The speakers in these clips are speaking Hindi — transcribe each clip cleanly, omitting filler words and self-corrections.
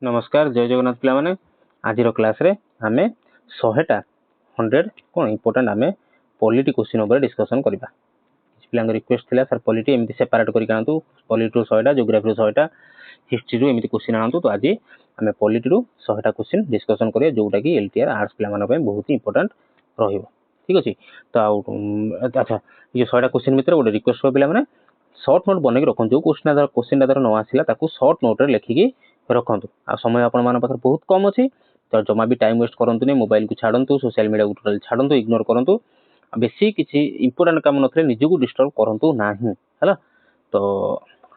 नमस्कार जय जगन्नाथ पिला माने आज क्लास रे आमे 100टा 100 कोन इंपोर्टेंट आमे पॉलिटी क्वेश्चन ऊपर डिस्कशन करबा। पिला रिक्वेस्ट थिला सर पॉलिटी एमती सेपरेट करि कानतु पॉलिटी रो 100टा ज्योग्राफी रो 100टा हिस्ट्री रो एमती क्वेश्चन आनतु। तो आज आमे पॉलिटी रो 100टा क्वेश्चन डिस्कशन करिया जोटा कि एलटीआर आर्ट्स पिला माने बहुत ही इंपोर्टेंट रहिबो। ठीक अछि। तो अच्छा ये 100टा क्वेश्चन मित्र गोटे रिक्वेस्ट पिला माने शॉर्ट नोट बनै रखन जो क्वेश्चन दर न आसिला ताकू शॉर्ट नोट रे लिखिकी रखु आ समय आपण मान पाखर बहुत कम अच्छी तो जमा भी टाइम वेस्ट करंतु नहीं मोबाइल को छाड़ू सोशल मीडिया को टोटल छाड़ू इग्नोर करूँ बेसी किसी इंपोर्टेंट काम नथिले निजको डिस्टर्ब करूँ ना है। तो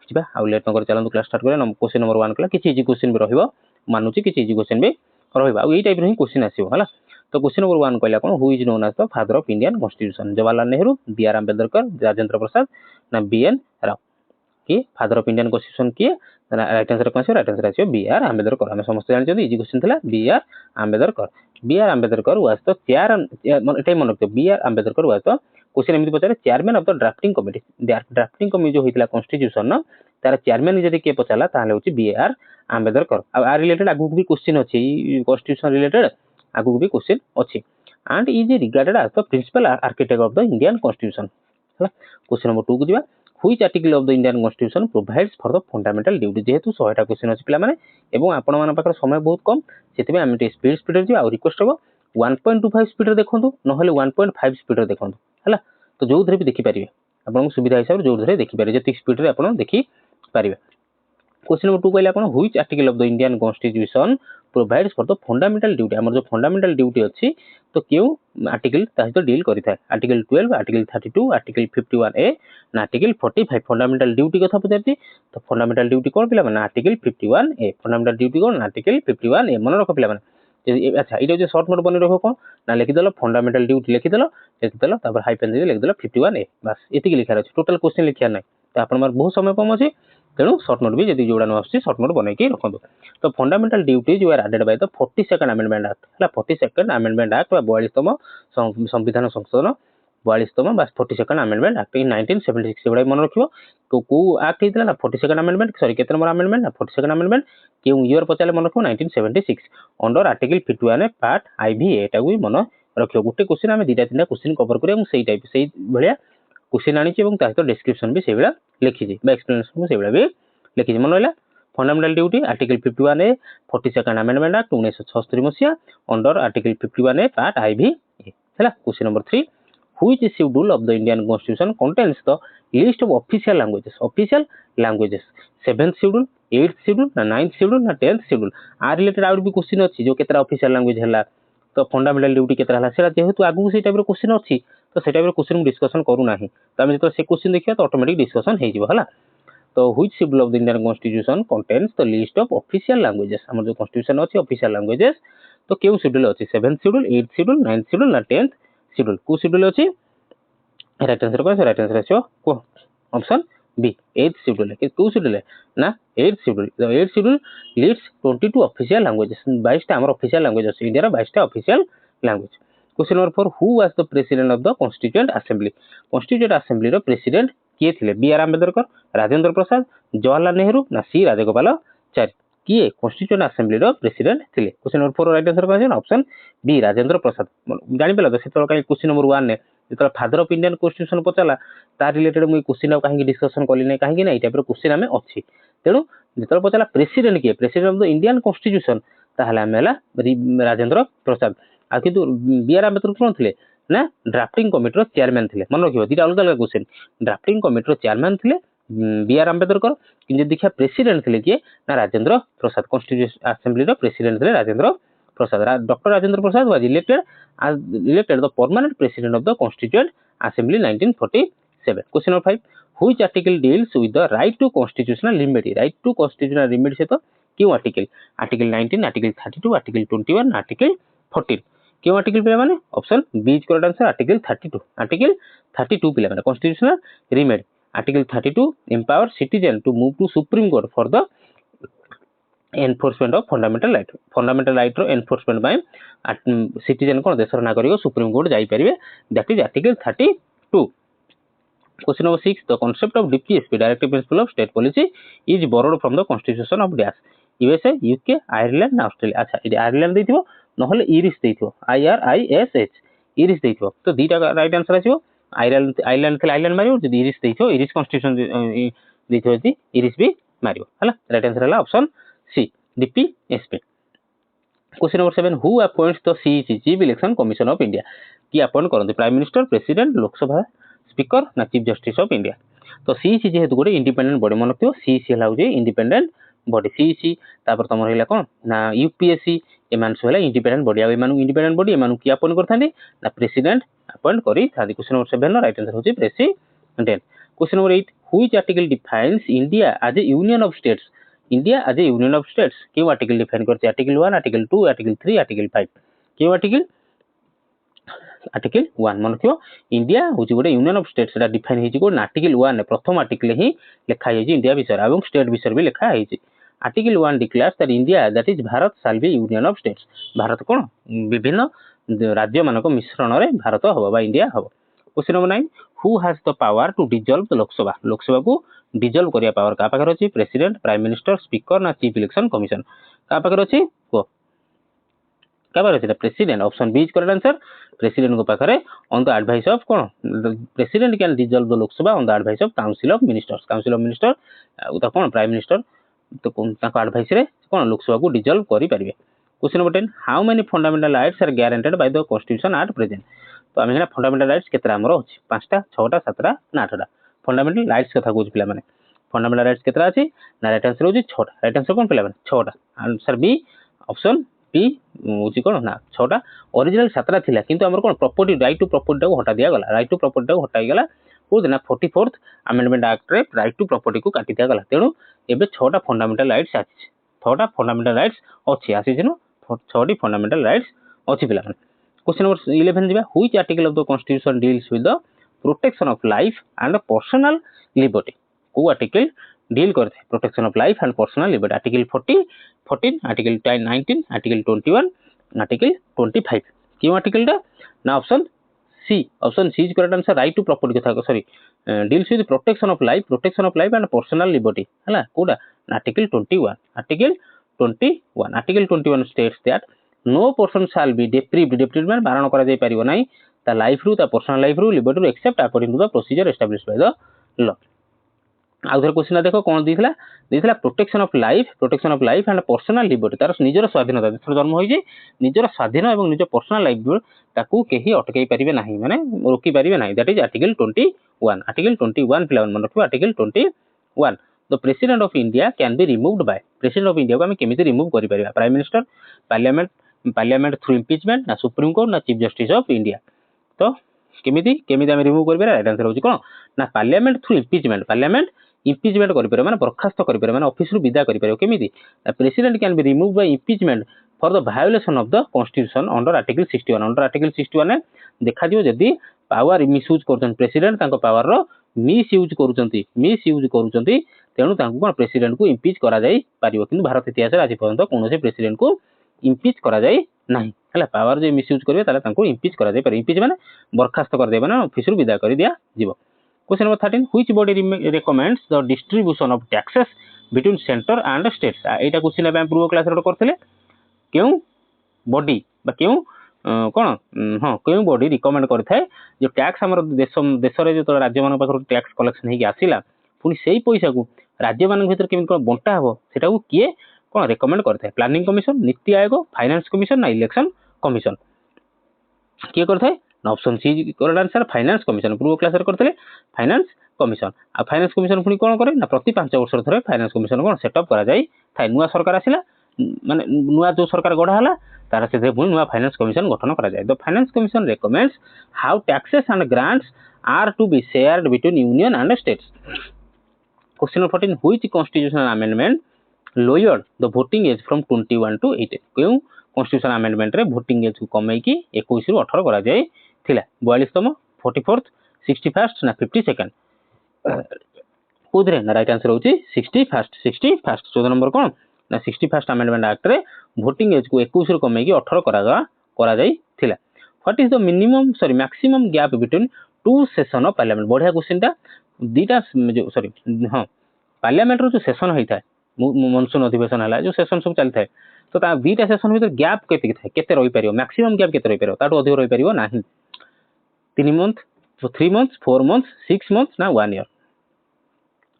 जी आउ लेट नकर चलते क्लास स्टार्ट करें। क्वेश्चन नंबर 1 कला किसी इजी क्वेश्चन भी रहिबो मानुची किसी इजी क्वेश्चन भी रहिबो आ टाइप रो ही क्वेश्चन आसीबो है। तो क्वेश्चन नंबर 1 कहला कोन who is known as the father of Indian constitution Jawaharlal Nehru B R Ambedkar Rajendra Prasad ना बी एन राव कि फादर ऑफ इंडियन कॉन्स्टिट्यूशन किए राइट आंसर कौन राइट आंसर आछो बी आर अम्बेडकर। हम समस्त जानते इजी क्वेश्चन थिला B R Ambedkar. B R Ambedkar was the chair एटाई मन रखियो B R Ambedkar was the question एमती पचारे chairman of the drafting committee. Drafting committee जो होइतला कॉन्स्टिट्यूशन न तार चेयरमैन जदि के पचाला ताले होची बी आर अम्बेडकर। आ रिलेटेड आगु भी क्वेश्चन अछि कॉन्स्टिट्यूशन रिलेटेड आगु भी क्वेश्चन अछि and is regarded as the principal architect of the Indian constitution. Question number 2 को दिबा which article of the Indian constitution provides for the fundamental duty. जेहेतु 100टा क्वेश्चन अछि पिला माने एवं आपण मान पाकर समय बहुत कम सेतिबे हम स्पीड रे आ रिक्वेस्ट हो 1.25 स्पीड रे देखंतु नहले 1.5 स्पीड रे देखंतु हला। तो जो धरे भी देखि परिबे आपण सुविधा हिसाब रे जो धरे देखि परिबे जति स्पीड रे आपण देखि परिबे। क्वेश्चन नंबर 2 कहले आपण which article of the Indian constitution provides for the fundamental duty. हमर जो फंडामेंटल ड्यूटी अछि तो केउ आर्टिकल ता सहित डील करि थाए आर्टिकल 12 आर्टिकल 32 आर्टिकल 51 ए ना आर्टिकल 45 फंडामेंटल ड्यूटी कथा पचारती। तो फंडामेंटल ड्यूटी कोन पिला माने article 51 a fundamental duty cone article 51 ए मन रख पिला माने। अच्छा इटा जो शॉर्ट नोट बने रखो कोन ना लिखि देलो फंडामेंटल ड्यूटी लिखि देलो तापर हाइफेन दे लिखि देलो 51 ए बस एतिकी लिखार अछि टोटल क्वेश्चन लिखिया नै। तो आपण मार बहुत समय कम अछि तेणु शॉर्ट नोट भी जदि जोड़ा न आछि शॉर्ट नोट बनै के रखंदो। तो fundamental duties were added by the 42nd amendment act हला 42nd अमेंडमेंट एक्ट 42तम संविधान संशोधन 42तम बस 42nd अमेंडमेंट एक्ट 1976 से बडा मन रखियो। तो को एक्ट हितला ना 42nd अमेंडमेंट सॉरी केते नंबर अमेंडमेंट ना 42nd अमेंडमेंट केउ ईयर पचाले मन रखियो 1976 अंडर आर्टिकल 51 पार्ट आईवी एटा को मन रखियो। गुटे क्वेश्चन हम दीटा तीनटा क्वेश्चन कवर करिया सेही टाइप सेही भलिया क्वेश्चन आनी এবং তা সହିତ ডেসক্রিপশন भी सेही लिखिजी बा एक्सप्लेनेशन को सेही भी लिखिजी मन रहिला। Fundamental duty article 51 A 42nd amendment act 1976 मसिया under article 51 A part IV हैला। Question number 3 which schedule of the Indian constitution contains the list of official languages 7th schedule 8th schedule ना 9th शेड्यूल ना 10th शेड्यूल आ रिलेटेड आउट भी क्वेश्चन अछि जो केतरा ऑफिशियल लैंग्वेज हैला। तो फंडामेंटल ड्यूटी केतरा हला सेला जेहेतु आगु से टाइप रो क्वेश्चन अछि तो से टाइप रो क्वेश्चन डिस्कशन करू नाही। तो हम जतो से क्वेश्चन देखिया तो ऑटोमेटिक डिस्कशन हे जिवो हला। तो which schedule of the Indian constitution contains the list of official languages हमर जो कॉन्स्टिट्यूशन अछि ऑफिशियल लैंग्वेजेस तो केउ शेड्यूल अछि 7th schedule 8th schedule 9th schedule ना 10th शेड्यूल को शेड्यूल अछि राइट आंसर को राइट आंसर आछो को ऑप्शन बी 8th शेड्यूल है को शेड्यूल है ना 8th schedule. The 8th schedule lists 22 official languages 22 टा हमर ऑफिशियल लैंग्वेज अछि इंडिया रा 22 टा official language. Question number 4 who was the president of the constituent assembly रो प्रेसिडेंट किए थिले बी आर अम्बेडकर राजेंद्र प्रसाद जवाहरलाल नेहरू ना सी राजगोपालाचारी किए कॉन्स्टिट्यूएंट असेंबली रो प्रेसिडेंट थिले। क्वेश्चन नंबर 4 राइट आंसर कौन ऑप्शन बी राजेंद्र प्रसाद। जानि पेला तो सेतो काई क्वेश्चन नंबर 1 ने जेतो फादर ऑफ इंडियन कॉन्स्टिट्यूशन पचाला तार रिलेटेड मुई क्वेश्चन काहे डिस्कशन कली नै काहे कि नै टाइप रो क्वेश्चन हमें अछि तेनु जेतो पचाला प्रेसिडेंट किए president of the Indian constitution ताहला हमेला राजेंद्र प्रसाद आ किंतु बी आर अम्बेडकर कोन थिले ना ड्राफ्टिंग कमिटी रो चेयरमैन थिले मन रखियो दीटा अलग अलग क्वेश्चन ड्राफ्टिंग कमिटी रो चेयरमैन थिले बी आर अम्बेडकर कि देखिया प्रेसिडेंट थिले किए ना राजेंद्र प्रसाद कॉन्स्टिट्यूशन असेंबली रो प्रेसिडेंट थिले Rajendra Prasad. Doctor Rajendra Prasad was elected the permanent president of the constituent assembly 1947। Question number 5 which article deals with the right to constitutional limit right to constitutional limit से तो क्यों article article 19 article 32 article 21 article 14 क्यों आर्टिकल पिला माने option B is correct answer article 32 पिला माने constitutional remedy article 32 empower citizen to move to supreme court for the enforcement of fundamental right रो एनफोर्समेंट बाय सिटीजन कोन देशर नागरिक सुप्रीम कोर्ट जाई परिबे that is article 32। Question number 6 the concept of DPSP directive principle of state policy is borrowed from the constitution of dash USA UK Ireland ना ऑस्ट्रेलिया अच्छा ये आयरलैंड देथिबो नहले इरिश देथिबो IRISH इरिश देथिबो तो दीटा राइट आंसर आसीबो आयरलैंड आयरलैंड थे आयरलैंड मारियो जदी इरिश देथिबो इरिश कॉन्स्टिट्यूशन देथिबो जदी इरिश भी मारियो हला राइट आंसर हला option C DPSP। Question number 7 who appoints the CEC chief election commission of India की अपॉइंट करते prime minister president Lok Sabha speaker ना चीफ जस्टिस ऑफ इंडिया तो CEC जेहेतु गोटे इंडिपेंडेंट बॉडी मन रखियो CEC हला होजे इंडिपेंडेंट बॉडी CEC तापर तमर हैला कोन ना UPSC एमान सो हैला इंडिपेंडेंट बॉडी आ एमानु इंडिपेंडेंट बॉडी एमानु की अपॉइंट करथांदी ना प्रेसिडेंट अपॉइंट करी थांदी question number 7 no right answer होजे president. Question number 8 which article defines India as a union of states India as a union of states क्यों आर्टिकल डिफाइन करছে आर्टिकल 1 आर्टिकल 2 आर्टिकल 3 आर्टिकल 5 क्यों आर्टिकल 1 मन रखियो इंडिया होची गोटे यूनियन ऑफ स्टेट्स एटा डिफाइन हेची को आर्टिकल 1 प्रथम आर्टिकल ही लिखा हेची इंडिया विषय एवं स्टेट विषय भी लिखा हेची article 1 declares that India that is Bharat shall be union of states Bharat कोन विभिन्न राज्य मानको मिश्रण रे भारत हबो बा इंडिया हबो। Question number 9 who has the power to dissolve the Lok Sabha को डिसॉल्व करिया पावर का पाखर अछि प्रेसिडेंट प्राइम मिनिस्टर स्पीकर ना चीफ इलेक्शन कमिशन का पाखर अछि को का पाखर अछि president option B is correct answer president को पाखरे ऑन द एडवाइस ऑफ कोन president can dissolve the Lok Sabha on the advice of council of minister उता कोन प्राइम मिनिस्टर तो ताको एडवाइस रे कोन लोकसभा को डिसॉल्व करि परिबे। Question number 10 how many fundamental rights are guaranteed by the constitution at present तो आमे हेला फंडामेंटल राइट्स केतरा हमर अछि 5टा 6टा 7टा ना 8टा फंडामेंटल राइट्स कथा कहू पिला माने फंडामेंटल राइट्स केतरा अछि ना राइट आंसर होछि 6टा राइट आंसर कोन पिला माने 6टा आंसर बी ऑप्शन बी होछि कोन ना 6टा ओरिजिनल 7टा थिला किंतु हमर कोन प्रॉपर्टी राइट टू प्रॉपर्टी को हटा दिया गला राइट टू प्रॉपर्टी को हटाई गला को देना 44th अमेंडमेंट एक्ट रे राइट टू प्रॉपर्टी को काटी दिया गला तेनु एबे 6टा फंडामेंटल राइट्स अछि 6टा फंडामेंटल राइट्स अछि आसी जनो 6टी फंडामेंटल राइट्स अछि पिला माने। क्वेश्चन नंबर 11 दिबा which article of the constitution deals with the protection of life and personal liberty को आर्टिकल डील करते protection of life and personal liberty article 14 article 19 article 21 article 25 क्यों आर्टिकल दा ना option C is correct answer right to property कथा sorry deals with protection of life and personal liberty हला कोडा article 21 states that no person shall be deprived मान बारण करा जाय परिबो नै ता लाइफ रु ता पर्सनल लाइफ रु लिबर्टी रु except according to the procedure established by the law. आउथर क्वेश्चन देखो कोन देथिला protection of life and personal liberty तार निजर स्वाधीनता जथर जन्म होई जे निजर स्वाधीन एवं निज पर्सनल लाइफ ताकू केही अटकाई परिबे नाही माने रोकी परिबे नाही दैट इज आर्टिकल 21 पिला मन रखिबो article 21 the president of India can be removed by president of India को हम केमिति रिमूव करि परिबा prime minister parliament through impeachment ना सुप्रीम कोर्ट ना चीफ जस्टिस ऑफ इंडिया तो केमिति हम रिमूव करि परिबा राइट आंसर होची कोन ना पार्लियामेंट थ्रू इंपीचमेंट करि परिबा माने बरखास्त करि परिबा माने ऑफिस रु विदा करि परिबा केमिति president can be remove by impeachment for the violation of the constitution under article 61 ने देखा दियो जदी पावर मिसयूज करछन प्रेसिडेंट तांको पावर रो मिसयूज करूचंती तेणु तांको कोन प्रेसिडेंट को इंपीच करा जाई पारिबो किंतु भारत इतिहास रे आज पर्यंत कोनोसे प्रेसिडेंट को इंपीच करा जाई नाही हला पावर जे मिसयूज करबे ताला तांको इंपीच करा जाई पारे इंपीच माने बरखास्त कर देबे ना ऑफिस रु विदा कर दिया जीवो। Question number 13 which body recommends the distribution of taxes between centre and states Etah question बे पूर्व क्लास रे करथिले केउ बॉडी बा केउ कोन हां केउ बॉडी रिकमेंड करथाय जो टैक्स हमर देश रे जो राज्य मान पाखर टैक्स कलेक्शन हेकी आसीला पुनी सेही पैसा को राज्य मान भीतर केमिति कोन बंटा हबो सेटा को किए कोन रिकमेंड करथाय planning commission NITI Aayog finance commission ना इलेक्शन कमिशन किए करथाय option C correct answer finance commission पूर्व क्लास रे करथले फाइनेंस कमिशन आ फाइनेंस कमिशन पुनी कोन करे ना प्रति 5 वर्ष थरे फाइनेंस कमिशन कोन सेटअप करा जाय थाय नुवा सरकार आसिला माने नुवा जो सरकार गढा हला तार से पुनी नुवा फाइनेंस कमिशन गठन करा जाय the finance commission recommends how taxes and grants are to be shared between union and states. Question number 14 which constitutional amendment lowered the voting age from 21 to 18 क्यों कॉन्स्टिट्यूशनल अमेंडमेंट रे वोटिंग एज को कमै की 21 रु 18 करा जाय थिला 42तम 44th 61st ना 52nd कोदरे ना राइट आंसर होची 61st 14 नंबर कोन ना 61st अमेंडमेंट एक्ट रे वोटिंग एज को 21 रु कमै की 18 करा जाय थिला। What is the maximum gap between two session of parliament बढ़िया क्वेश्चन टा दीटा जो सॉरी हां पार्लियामेंट रो जो सेशन होई था मनसून अधिवेशन है जो सेशन सब चलता है तो दुईटा सेशन भर गैप केते रही पार मैक्सिमम गैप केते रही पार ताठू अधिक रही पार ना 3 मंथ 3 मंथ 4 मंथ 6 मंथ ना 1 ईयर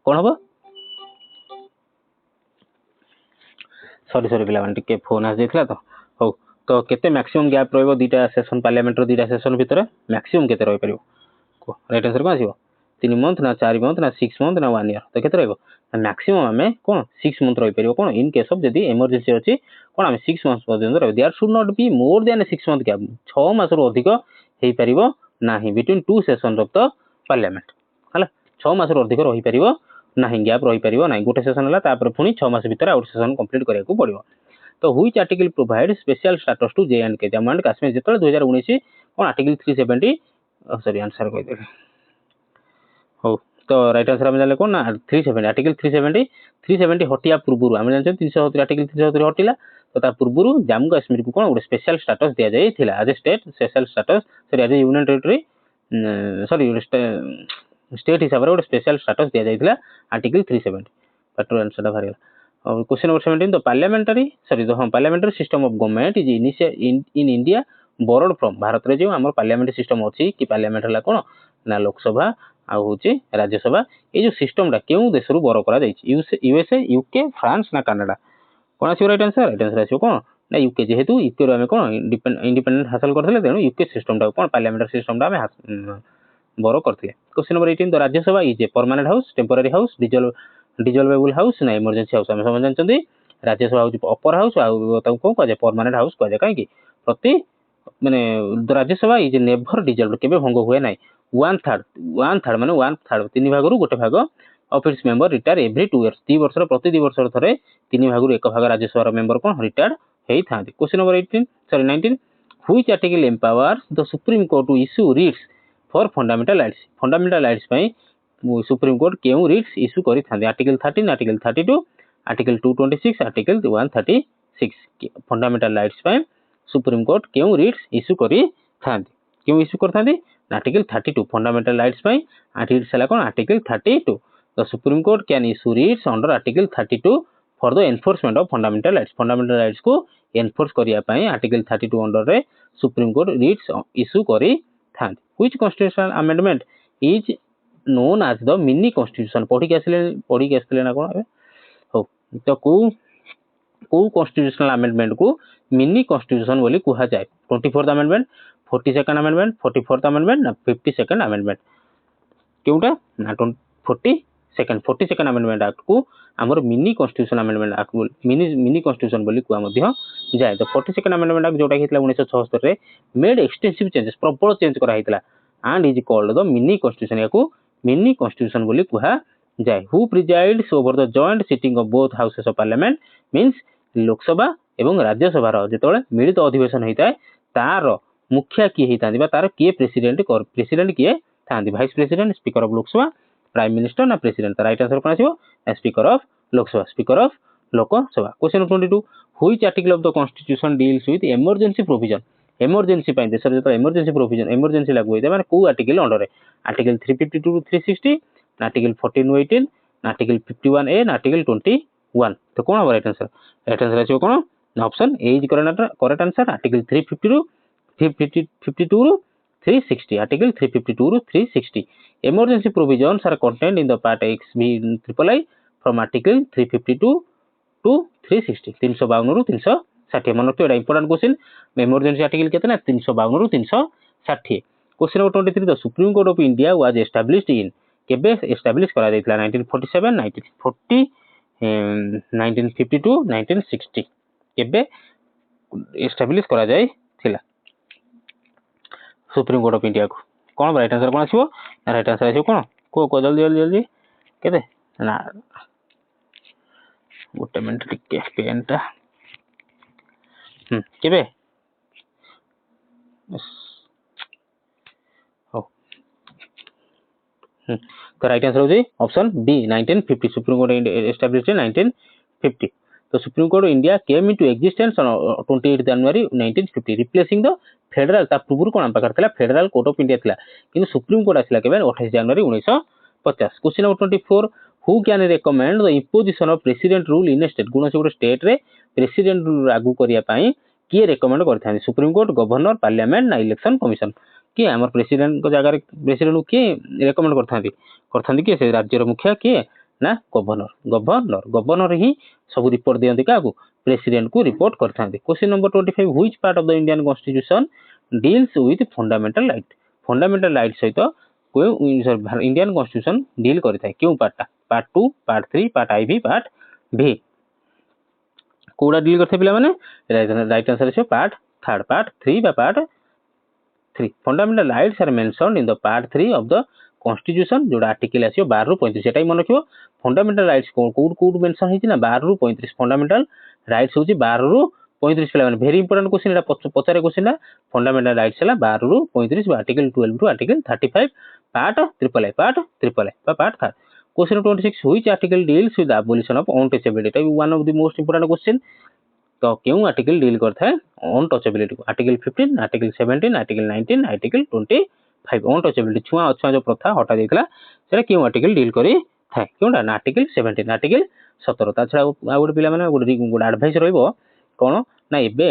कौन हम सॉरी सॉरी पिला टिके फोन आस जाइथिला तो हो तो केते मैक्सिमम गैप रहइबो दुईटा सेशन पार्लियामेंट रो दुईटा सेशन भितर मैक्सिमम केते रही पारिबो को राइट आंसर कोन आसीबो 3 मंथ ना 4 मंथ ना 6 मंथ ना 1 ईयर तो केते रहइबो मैक्सिमम हमें कोन 6 मंथ रही पारिबो कोन इन केस ऑफ जदी इमरजेंसी अछि कोन हमें 6 मंथ पर्यंत रही there should not be more than 6 month gap 6 मास रो अधिक हेई पारिबो नाही between two session of the parliament हला 6 मास रो अधिक रही पारिबो नाही गैप रही पारिबो नाही गोटे सेशन हला तापर पुनी 6 मास भीतर आउट सेशन कंप्लीट करिया को पड़िबो तो which article provide special status to J and K Jammu and Kashmir जेतले 2019 कोन आर्टिकल 370 सॉरी आंसर कहि दे हो तो राइट आंसर हम जाले कोन ना 370 आर्टिकल 370 हटिया पूर्व हम जानछन 370 आर्टिकल 370 हटिला तो ता पूर्व जम्मू कश्मीर को कोन स्पेशल स्टेटस दिया जाय थिला as a state special status sorry as a union territory sorry state हिसाब रे स्पेशल स्टेटस दिया जाय थिला आर्टिकल 370 पेट्रोल आंसर भारी और question number 17 the parliamentary sorry the parliamentary system of government is in India borrowed from Bharat रे जो हमर पार्लियामेंटरी सिस्टम अछि कि पार्लियामेंट हला कोन ना लोकसभा आ होची राज्यसभा ए जो सिस्टम टा केउ देश रु बोरो करा जाय यूएसए यूके फ्रांस ना कनाडा कोन आसी राइट आंसर आसी कोन ना यूके जेहेतु यूके रो हमें कोन इंडिपेंडेंट हासिल करथले तेनु यूके सिस्टम टा कोन पार्लियामेंटरी सिस्टम टा हमें बोरो करथले question number 18 the Rajya Sabha is a permanent house temporary house dissolvable house ना इमरजेंसी हाउस हम समझ जानचंदी राज्यसभा होची अपर हाउस आ ताऊ को कह जाय परमानेंट हाउस कह जाय काहे कि प्रति माने राज्यसभा इज नेवर डिजॉल्व केबे भंग हुए नाही 1/3 माने 1/3 तीन भाग रु गोटे भाग of its member retire every 2 years 2 वर्ष प्रति 2 वर्ष थरे तीन भाग रु एक भाग राज्यसभा मेंबर कोन रिटायर हेई थांती question number 18 sorry 19 which article empowers the supreme court to issue writs for fundamental rights पई सुप्रीम कोर्ट केउ रिट्स इश्यू करि थांती article 13 article 32 article 226 article 136 fundamental rights पई सुप्रीम कोर्ट केउ रिट्स इश्यू करि थांती केउ इश्यू कर थांती आर्टिकल 32 फंडामेंटल राइट्स पई आर्टिकल सला कोन article 32 the supreme court can issue writs under article 32 for the enforcement of fundamental rights को एनफोर्स करिया पई आर्टिकल 32 अंडर रे सुप्रीम कोर्ट रिट्स इश्यू करि थांती which constitutional amendment is known as the mini constitution पढ़ी के आसले ना कोन हो तो को कॉन्स्टिट्यूशनल अमेंडमेंट को मिनी कॉन्स्टिट्यूशन बोली कहा जाए 24th amendment 42nd amendment 44th amendment ना 52nd अमेंडमेंट केउटा ना 42nd अमेंडमेंट एक्ट को हमर mini constitution amendment act mini constitution बोली कुआ मध्य जाय तो 42nd अमेंडमेंट एक्ट जोटा हितला 1976 रे मेड एक्सटेंसिव चेंजेस प्रबल चेंज करा हितला and is called the mini constitution याको मिनी कॉन्स्टिट्यूशन बोली कुआ जाय who presides over the joint sitting of both houses of parliament means Lok Sabha एवं राज्यसभा रो जेतोले मिलित अधिवेशन होइताय तार मुखिया किए होइतांदी बा तार किए प्रेसिडेंट किए थांदी vice president speaker of Lok Sabha prime minister ना प्रेसिडेंट राइट आंसर कोन आसीबो speaker of Lok Sabha speaker of Lok Sabha question 22 which article of the constitution deals with emergency provision emergency पई देश रे तो इमरजेंसी प्रोविजन इमरजेंसी लागू होइते माने को आर्टिकल अंडर रे article 352 to 360 article 14 to 18 article 51 A article 21 तो कोन राइट आंसर आसीबो कोन option A is correct answer article 352 52 360 article 352 ରୁ 360 emergency provisions are contained in the part XBIII from article 352 to 360 352 ରୁ 360 मन रखियो एटा इंपोर्टेंट क्वेश्चन इमरजेंसी आर्टिकल केते ना 352 ରୁ 360 question number 23 the supreme court of India was established in केबे एस्टैब्लिश करा जायतिला 1947 1940 1952 1960 केबे एस्टैब्लिश करा जाय थिला सुप्रीम कोर्ट ऑफ इंडिया को कौन राइट आंसर कौन आसीबो राइट आंसर आसीबो कौन को जल्दी जल्दी जल्दी केते ना गोटे मिनिट टिके पेन टा केबे हो तो राइट आंसर हो जी option B 1950 supreme court established in 1950 तो supreme court of India came into existence on 28 January 1950 replacing the federal ता पूर्व कोन पाकर थला फेडरल कोर्ट ऑफ इंडिया थला किंतु सुप्रीम कोर्ट आसिला केबे 28 January 1950 question number 24 who can recommend the imposition of president rule in a state कौन गोटे स्टेट रे प्रेसिडेंट रूल लागू करने किए रेकमेंड करते सुप्रीम कोर्ट गवर्नर पार्लियामेंट ना इलेक्शन कमिशन किए आम प्रेसिडेंट जगह प्रेसिडेंट किए रेकमेंड करते किए से राज्यर मुखिया किए ना गवर्नर ही सब रिपोर्ट दिखती क्या प्रेसिडेंट को रिपोर्ट करते question number 25 which part of the Indian constitution deals with fundamental right सहित इंडियन कॉन्स्टिट्यूशन डील करता है क्यों part 2 part 3 part IV part V कोड़ा डील करते पे राइट आंसर है पार्ट 3 बा part 3 fundamental rights are mentioned in the part 3 of the constitution जोड़ा आर्टिकल आसियो 12 ରୁ 35 सेटा ही मन रखियो फंडामेंटल राइट्स कोड मेंशन हिची ना 12 ରୁ 35 फंडामेंटल राइट्स होची 12 ରୁ 35 पिला माने वेरी इंपोर्टेंट क्वेश्चन एटा पचारे क्वेश्चन फंडामेंटल राइट्स है 12 ରୁ 35 article 12 to article 35 part triple I part 3 question 26 which article deals with abolition of untouchability one of the most important question तो क्यों आर्टिकल डील करता है untouchability article 15 article 17 article 19 article 25 untouchability छुआ अछुआ जो प्रथा हटा देला सेटा क्यों आर्टिकल डील करी थाए क्योंटा ना आर्टिकल 17 आर्टिकल 17 ता छडा आ गोटे पिला माने गोटे एडवाइस रहइबो कोन ना एबे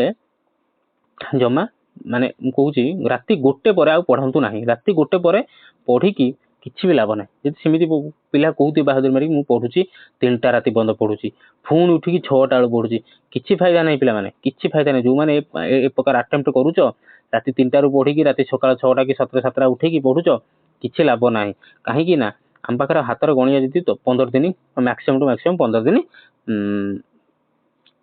जमा माने कहूची राति गोटे पर आ पढ़ंतु नाही राति गोटे पर पढ़ी की किछि भी लाभ ना जदि सेमिति पिला कहूती बहादुर मारी मु पढ़ुची 3टा राति बंद पढ़ुची फोन उठी की 6टा बेल पढ़ुची किछि फायदा नाही पिला माने किछि फायदा नाही जो माने ए प्रकार अटेम्प्ट करूचो राति 3टा रु पढ़ी की राति सकाळ 6टा की 7 उठी की पढ़ुचो किछि लाभ नाही काहे की ना हम पाखर हातर गणिया जति तो 15 दिन मैक्सिमम टू मैक्सिमम 15 दिन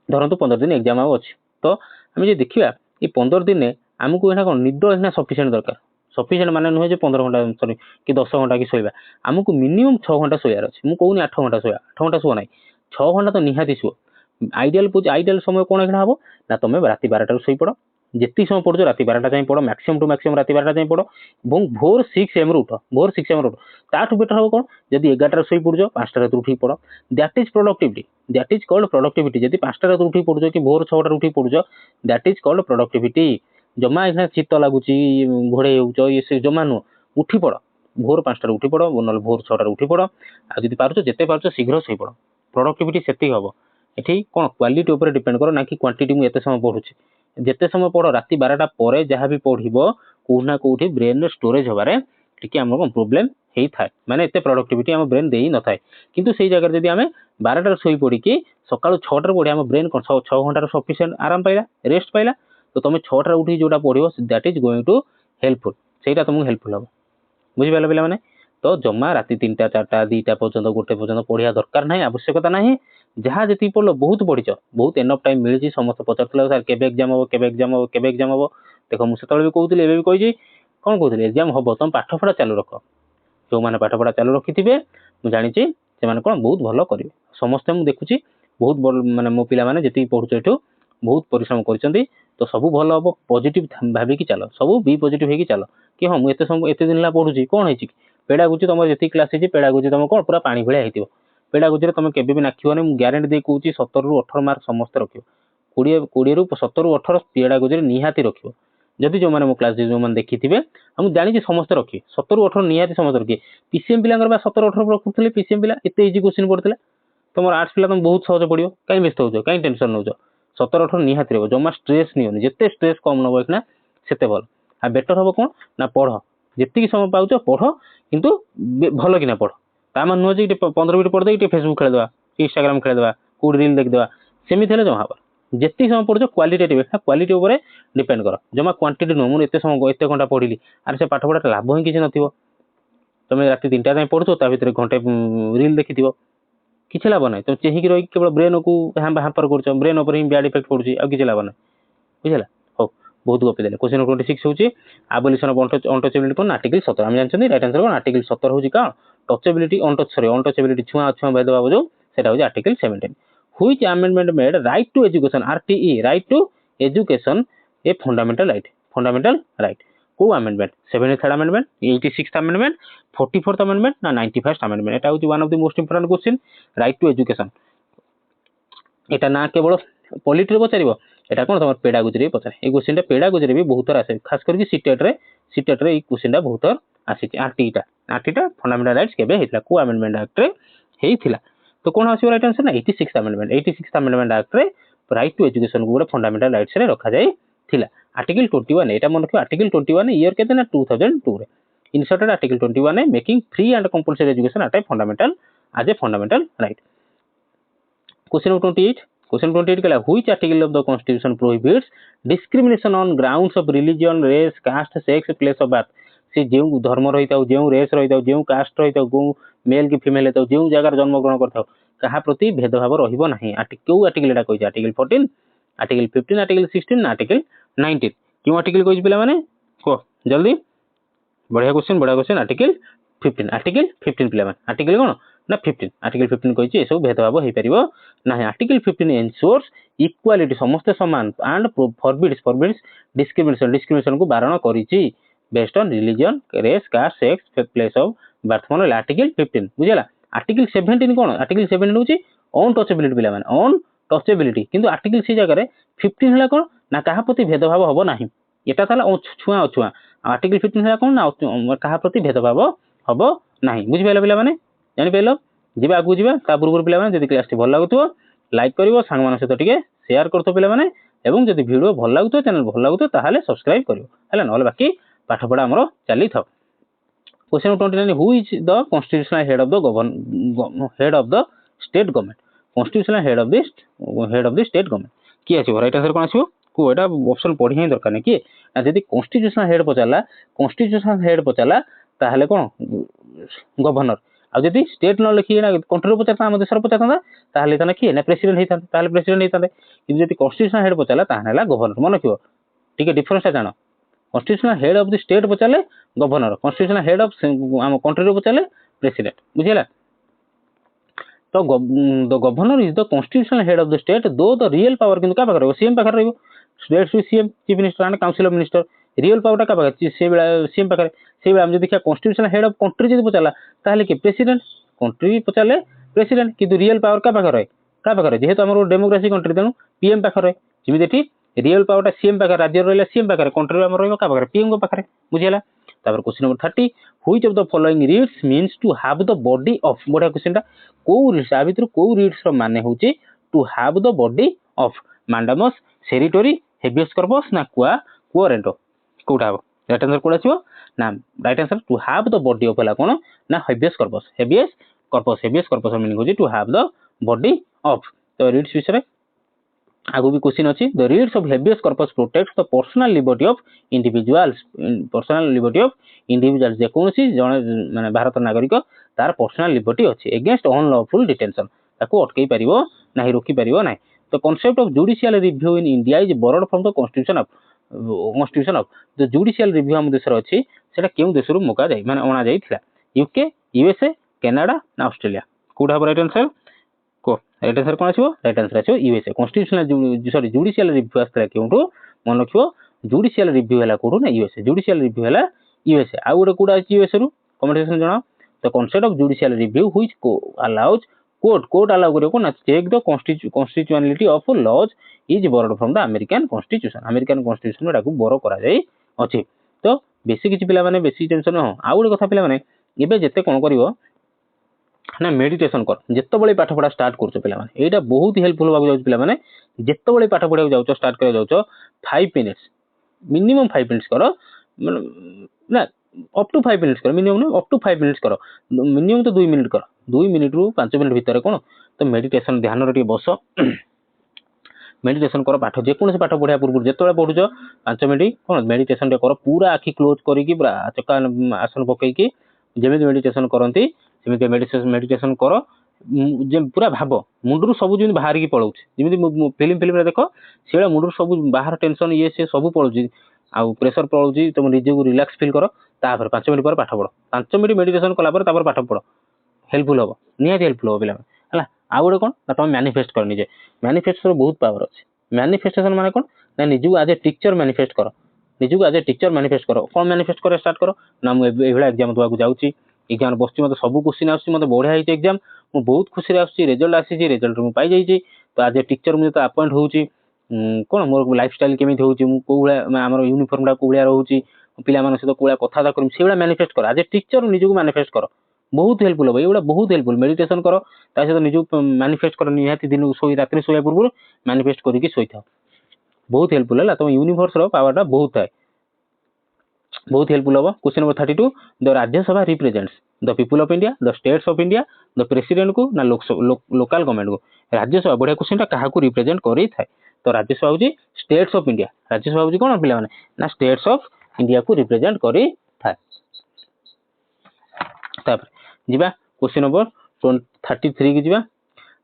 धरंतु 15 दिन एग्जाम आ अछि तो हम जे देखिबा ए 15 दिन ने हमकु एना कोन निद एना सफिशिएंट दरकार सफिशिएंट माने नुहे जे 15 घंटा सॉरी कि 10 घंटा की सोइबा हमकु मिनिमम 6 घंटा सोयार अछि मु कहूनी 8 घंटा सोया 8 घंटा सो नाही 6 घंटा तो निहाती सो आइडियल समय कोन एखना हबो ना तमे राति 12टा सोई पड़ो जेती समय पड़ो राति 12टा जाई पड़ो मैक्सिमम टू मैक्सिमम राति 12टा जाई पड़ो এবং भोर 6 am उठो भोर 6 am उठो ताठु बेटर हो कोन जदी 11टा सोई पड़ो 5टा राति उठी पड़ो that is productivity that is called productivity जदी 5टा राति उठी पड़ो कि भोर 6टा उठी पड़ो दैट इज कॉल्ड प्रोडक्टिविटी जमा एखना चित्त लागुची घोड़े होउचो ये से जमा नु उठी पड़ो भोर 5टा उठी पड़ो नल भोर 6टा उठी पड़ो आ जदी पारुचो जेते पारुचो शीघ्र सोई पड़ो प्रोडक्टिविटी सेति हबो एठी कोन क्वालिटी ऊपर डिपेंड करो ना कि क्वांटिटी मु एते समय पढुची जेते समय पढ़ो राति 12टा परे जहाँ भी पढ़िबो कोना कोठी ब्रेन रे स्टोरेज होबारे टिके हमर प्रॉब्लम हेई थाए माने एते प्रोडक्टिविटी हम ब्रेन देई न थाए किंतु सेही जगह जदी हमें 12टा सोई पड़ी कि सकाळ 6टा पढ़ी हम ब्रेन 6 घंटा सफिशिएंट आराम पाइला रेस्ट पाइला तो तुम 6टा उठी जोटा पढ़िबो that is going to helpful सेटा तुमको हेल्पफुल हो बुझि पाला पिला माने तो जम्मा राति 3टा 4टा 2टा पर्यंत गोटे पर्यंत पढ़िया दरकार नाही आवश्यकता नाही जहाँ जी पढ़ल बहुत पढ़ीच बहुत एनफ टाइम मिली समस्त पचार सर केबे एग्जाम हम केबे एग्जाम हम देख मुझे भी कहूली एवं कही कौन कहते एग्जाम हम तुम पाठपढ़ा चालू रख जो मैंने पाठपढ़ा चालू रखि थे मुझे जानी से कौन बहुत भल करेंगे समस्ते मुझे देखुची बहुत माने मो पिला माने जी पढ़ुच एठू बहुत परिश्रम कर तो सब भल हम पॉजिटिव भाविकी चल सब बी पॉजिटिव होगी चल कि हाँ मुझे एत दिन पढ़ुची कौन है पेड़ागुची तुम जी क्लास है पेड़ागुची तुम कौन पूरा पानी भाया हो पेड़ागुची तुम केबे भी नाखिबनी मुझे ग्यारंटी दे कहूँ 17 ରୁ 18 मार्क समस्त रख 20 ରୁ 17 ରୁ 18 पेड़ागुची निहाती रख जदि जो मैंने मो क्लास जो मैंने देखी थे मुझे जानी समस्त रखिए 17 ରୁ 18 निहाती समस्त रखिए पीसीएम पिला 17 ରୁ 18 रखुले पीसीएम पिला एत इजी क्वेश्चन पड़ता तुम आर्ट्स पिला तुम बहुत सहज पड़ो कहीं व्यस्त हो कहीं टेंशन नौ 17 18 निहाती रहो जमा स्ट्रेस नहीं जिते स्ट्रेस कम नब ना से भल आ बेटर हम कौन ना पढ़ जी समय पाच पढ़ कितु भल कि पढ़ ता मान नुह 15 मिनट पढ़ दे फेसबुक खेलदेवा इंस्टाग्राम खेलदेवा कौट रिल देखदेवा सेमती जमा हम जी समय पढ़ो क्वालिटेटिव क्वालिटी उपर डिपेंड कर जमा क्वांटिटी नुह मुझे एत घंटा पढ़ी आर से पाठ पढ़ा लाभ ही किसी नथिबो तुम राति 3टा जाए पढ़ुच ता भीतर घंटे रिल देखि किसी लाभ ना तुम चेहिक रही केवल ब्रेन को हापर कर ब्रेन उपर ही बैड इफेक्ट पड़ुची आ किसी लाभ ना बुझला हो बहुत गपी देले क्वेश्चन 26 होची abolition of untouchability cone article 17 हम जानछन राइट आंसर कोन आर्टिकल 17 होची का टचेबिलिटी अनटचेबिलिटी छुआ छुआ भेद बाबू जो सेटा होची article 17 which amendment made right to education RTE right to education a fundamental right को amendment 73rd amendment 86th amendment 44th amendment ना 91st अमेंडमेंट एटा होची one of the most important question right to education एटा ना केवल पॉलिटी रे पचारिबो एटा कोन तमर पेडागोजी रे पचारे ए क्वेश्चन पेडागोजी रे भी बहुत थर आसे खास करके सीटेट रे ए क्वेश्चन बहुत थर आसी आरटीटा फंडामेंटल राइट्स केबे हेतला को अमेंडमेंट एक्ट रे ହେଇଥିଲା। ତ କ'ଣ ଆସିବ ରାଇଟ୍ ଆନ୍ସର ନା 86th amendment। 86th amendment ଆକ୍ଟରେ ରାଇଟ୍ ଟୁ ଏଜୁକେସନକୁ ଗୋଟେ ଫଣ୍ଡାମେଣ୍ଟାଲ ରାଇଟ୍ସରେ ରଖାଯାଇଥିଲା। ଆର୍ଟିକଲ 21 ଏଇଟା ମନେ ରଖିବ। ଆର୍ଟିକଲ 21 ଇୟର କେତେ ନା 2002ରେ inserted article 21 making free and compulsory education as a fundamental right। Question number 28 कहला which article of the constitution prohibits discrimination on grounds of religion, race, caste, sex, place of birth। से जो धर्म रही था, जो रेस रही था, जो कास्ट रही था, जो मेल की फीमेल है, जो जगह जन्म ग्रहण करता कहा प्रति भेदभाव रहिबो नहीं। क्यों आर्टिकल एटा कहि आर्टिकल 14, आर्टिकल 15, आर्टिकल 16 आर्टिकल 19 क्यों आर्टिकल कहि पिला माने को जल्दी बढ़िया क्वेश्चन आर्टिकल 15 पिला माने आर्टिकल कोन ना 15 आर्टिकल 15 कहि ए सब भेदभाव होई परिबो नाही। आर्टिकल 15 एन्श्योर्स इक्वालिटी समस्त समान एंड फॉरबिड्स डिस्क्रिमिनेशन को बारण करिछि based on religion, race, caste, sex, place of birth. मन आर्टिकल 15 बुझिला। आर्टिकल 17 कोन आर्टिकल 17 होछि ऑन टचेबिलिटी पिला माने ऑन टचेबिलिटी किंतु आर्टिकल सी जगह रे 15 हला कोन ना कहा प्रति भेदभाव हबो नाही। एटा ताला छुआ आर्टिकल 15 हला कोन ना कहा प्रति भेदभाव हबो नाही। बुझि पाइला पिला माने जानि पाइलो जिबा आगु जिबा ता पूर्व पिला माने जदि क्लास टी भल लागुतो लाइक करिवो सांग मान सहित टिके शेयर करतो पिला माने एवं जदि वीडियो भल लागुतो चैनल भल लागुतो ताहाले सब्सक्राइब करिवो हला नहले बाकी पाठ पढा हमरो चली थाओ। Question 29 who is the constitutional head of the state government. Constitutional head of the state government की आछो राइट आंसर कोन आछो को एटा ऑप्शन पढी ही दरकार नै कि जदि कॉन्स्टिट्यूशनल हेड पचाला ताहाले कोन गवर्नर आ जदि स्टेट न लिखि ना कंट्री पचाता हम देशर पचाता ताहाले तना कि ना प्रेसिडेंट हेता ताहाले प्रेसिडेंट हेता कि जदि कॉन्स्टिट्यूशनल हेड पचाला ताहाले गवर्नर। मन रखियो ठीक डिफरेंस जानो constitutional head of the state पचाले गवर्नर, कॉन्स्टिट्यूशनल हेड ऑफ हम कंट्री पचाले प्रेसिडेंट बुझिला। तो the governor is the constitutional head of the state though the real power किंतु का पाखर सीएम पाखर रहइबो। State CM chief minister and council of minister real power का पाखर से बेला सीएम पाखर से बेला हम जदि कॉन्स्टिट्यूशनल हेड ऑफ कंट्री जदि पचाला ताहले कि प्रेसिडेंट कंट्री पचाले प्रेसिडेंट किंतु रियल पावर का पाखर है जेहेतु हमर डेमोक्रेसी कंट्री तेनु पीएम पाखर है जिमिति रियल पावर टा सीएम पाखर राज्य रहला सीएम पाखर कंट्री हमर रहइबो का पाखर पीएम को पाखर बुझिला। तापर question number 30 which of the following reads means to have the body of. बडा क्वेश्चन टा को रीड्स आ भितर को रीड्स रो माने होची to have the body of mandamus, certiorari, habeas corpus ना क्वारेंटो कोटा हो राइट आंसर कोड आछो ना right answer to have the body of हला कोन ना हेबियस कॉर्पस मीनिंग होची to have the body of. तो रीड्स विषय आगु भी क्वेश्चन अछि the writs of habeas corpus protects the personal liberty of individuals जे कोनसी जने माने भारत नागरिक तार पर्सनल लिबर्टी अछि अगेंस्ट अनलॉफुल डिटेंशन ताको अटकई परिबो नाही रोकी परिबो नाही। तो concept of judicial review in India is borrowed from the constitution of the judicial review हम देशर अछि सेटा केउ देशरु मका जाय माने अना जायथिला यूके, यूएसए, कनाडा ना ऑस्ट्रेलिया कोडा राइट आंसर को राइट आंसर कोन आछो राइट आंसर आछो यूएसए। कॉन्स्टिट्यूशनल जुडिशियल रिव्यू आस्तला केउठो मन रखियो जुडिशियल रिव्यू हला कोठो ना यूएसए जुडिशियल रिव्यू हला यूएसए आ गोटे कोडा अछि यूएसए रु कमेंट सेक्शन जणा। The concept of judicial review which allows court allow करियो कोन check the constitutionality of laws is borrowed from the American constitution एटाकू बोरो करा जाय अछि। तो बेसी किछि पिला माने बेसी टेंशन हो आ गोटे कथा पिला माने एबे जते कोन करिवो ना मेडिटेशन कर जत्ते बळे पाठ पढा स्टार्ट करछो पिला माने एटा बहुत हेल्पफुल होबा जाउ पिला माने जत्ते बळे पाठ पढा जाउछो स्टार्ट करे जाउछो 5 मिनिट्स मिनिमम 5 मिनिट्स करो ना अप टू 5 मिनिट्स करो मिनिमम अप टू 5 मिनिट्स करो मिनिमम तो 2 मिनिट करो 2 मिनिट रु 5 मिनिट भीतर कोन तो मेडिटेशन ध्यान रे बसो मेडिटेशन करो पाठ जे कोन से पाठ पढिया पूर्व जत्ते बळे पढुछो 5 मिनिट कोन मेडिटेशन रे करो पूरा आखी क्लोज करिकि पूरा चक्का आसन पकई कि जेमे मेडिटेशन करंती सेमिति मेडिटेशन करो जे पूरा भाबो मुंडरू सब जे बाहर की पळौछ जेमिति फिल्म रे देखो सेला मुंडरू सब बाहर टेंशन ये से सब पळौछ आ प्रेशर पळौछ तुम निजे को रिलैक्स फील करो तापर 5 मिनिट पर पाठ पढो 5 मिनिट मेडिटेशन कला पर तापर पाठ पढो हेल्पफुल हो निहाती हेल्पफुल हो पिला हला आ गोटे कोन ना तुम मैनिफेस्ट कर निजे मैनिफेस्ट रो बहुत पावर अछि। मैनिफेस्टेशन माने कोन ना निजु एज ए टीचर मैनिफेस्ट करो निजु एज ए टीचर मैनिफेस्ट करो कोन मैनिफेस्ट करे स्टार्ट करो ना मु एभला एग्जाम दवा को जाउची एग्जाम बसची मते सब क्वेश्चन आसी मते बढ़िया हिचे एग्जाम मु बहुत खुशी रे आसी रिजल्ट आसी रिजल्ट मु पाई जाई छी तो एज ए टीचर मु तो अपॉइंट होउची कोन मोर लाइफस्टाइल केमिति होउची मु कोउला हमर यूनिफॉर्म डा कोउला रहउची पिला माने से तो कोउला कथा दा करम सेबला मैनिफेस्ट करो एज ए टीचर निजु मैनिफेस्ट करो बहुत हेल्पफुल हम ये बहुत हेल्पफुल मेडिटेशन कर ता सहित निज मैनिफेस्ट कर निहाती दिन रात शोया पूर्व मैनिफेस्ट करके शोई था बहुत हेल्पफुल है तुम यूनिवर्स पावर बहुत थाए बहुत हेल्पफुल हम question number 32 the Rajya Sabha represents the people of India the states of India the president को ना लोकल गवर्नमेंट को राज्यसभा बढ़िया क्वेश्चन क्या रिप्रेजेंट कर तो राज्यसभा हूँ स्टेट्स ऑफ इंडिया राज्यसभा हूँ कौन पे ना स्टेट्स ऑफ इंडिया को रिप्रेजेंट कर क्वेश्चन नंबर 33 की जीवा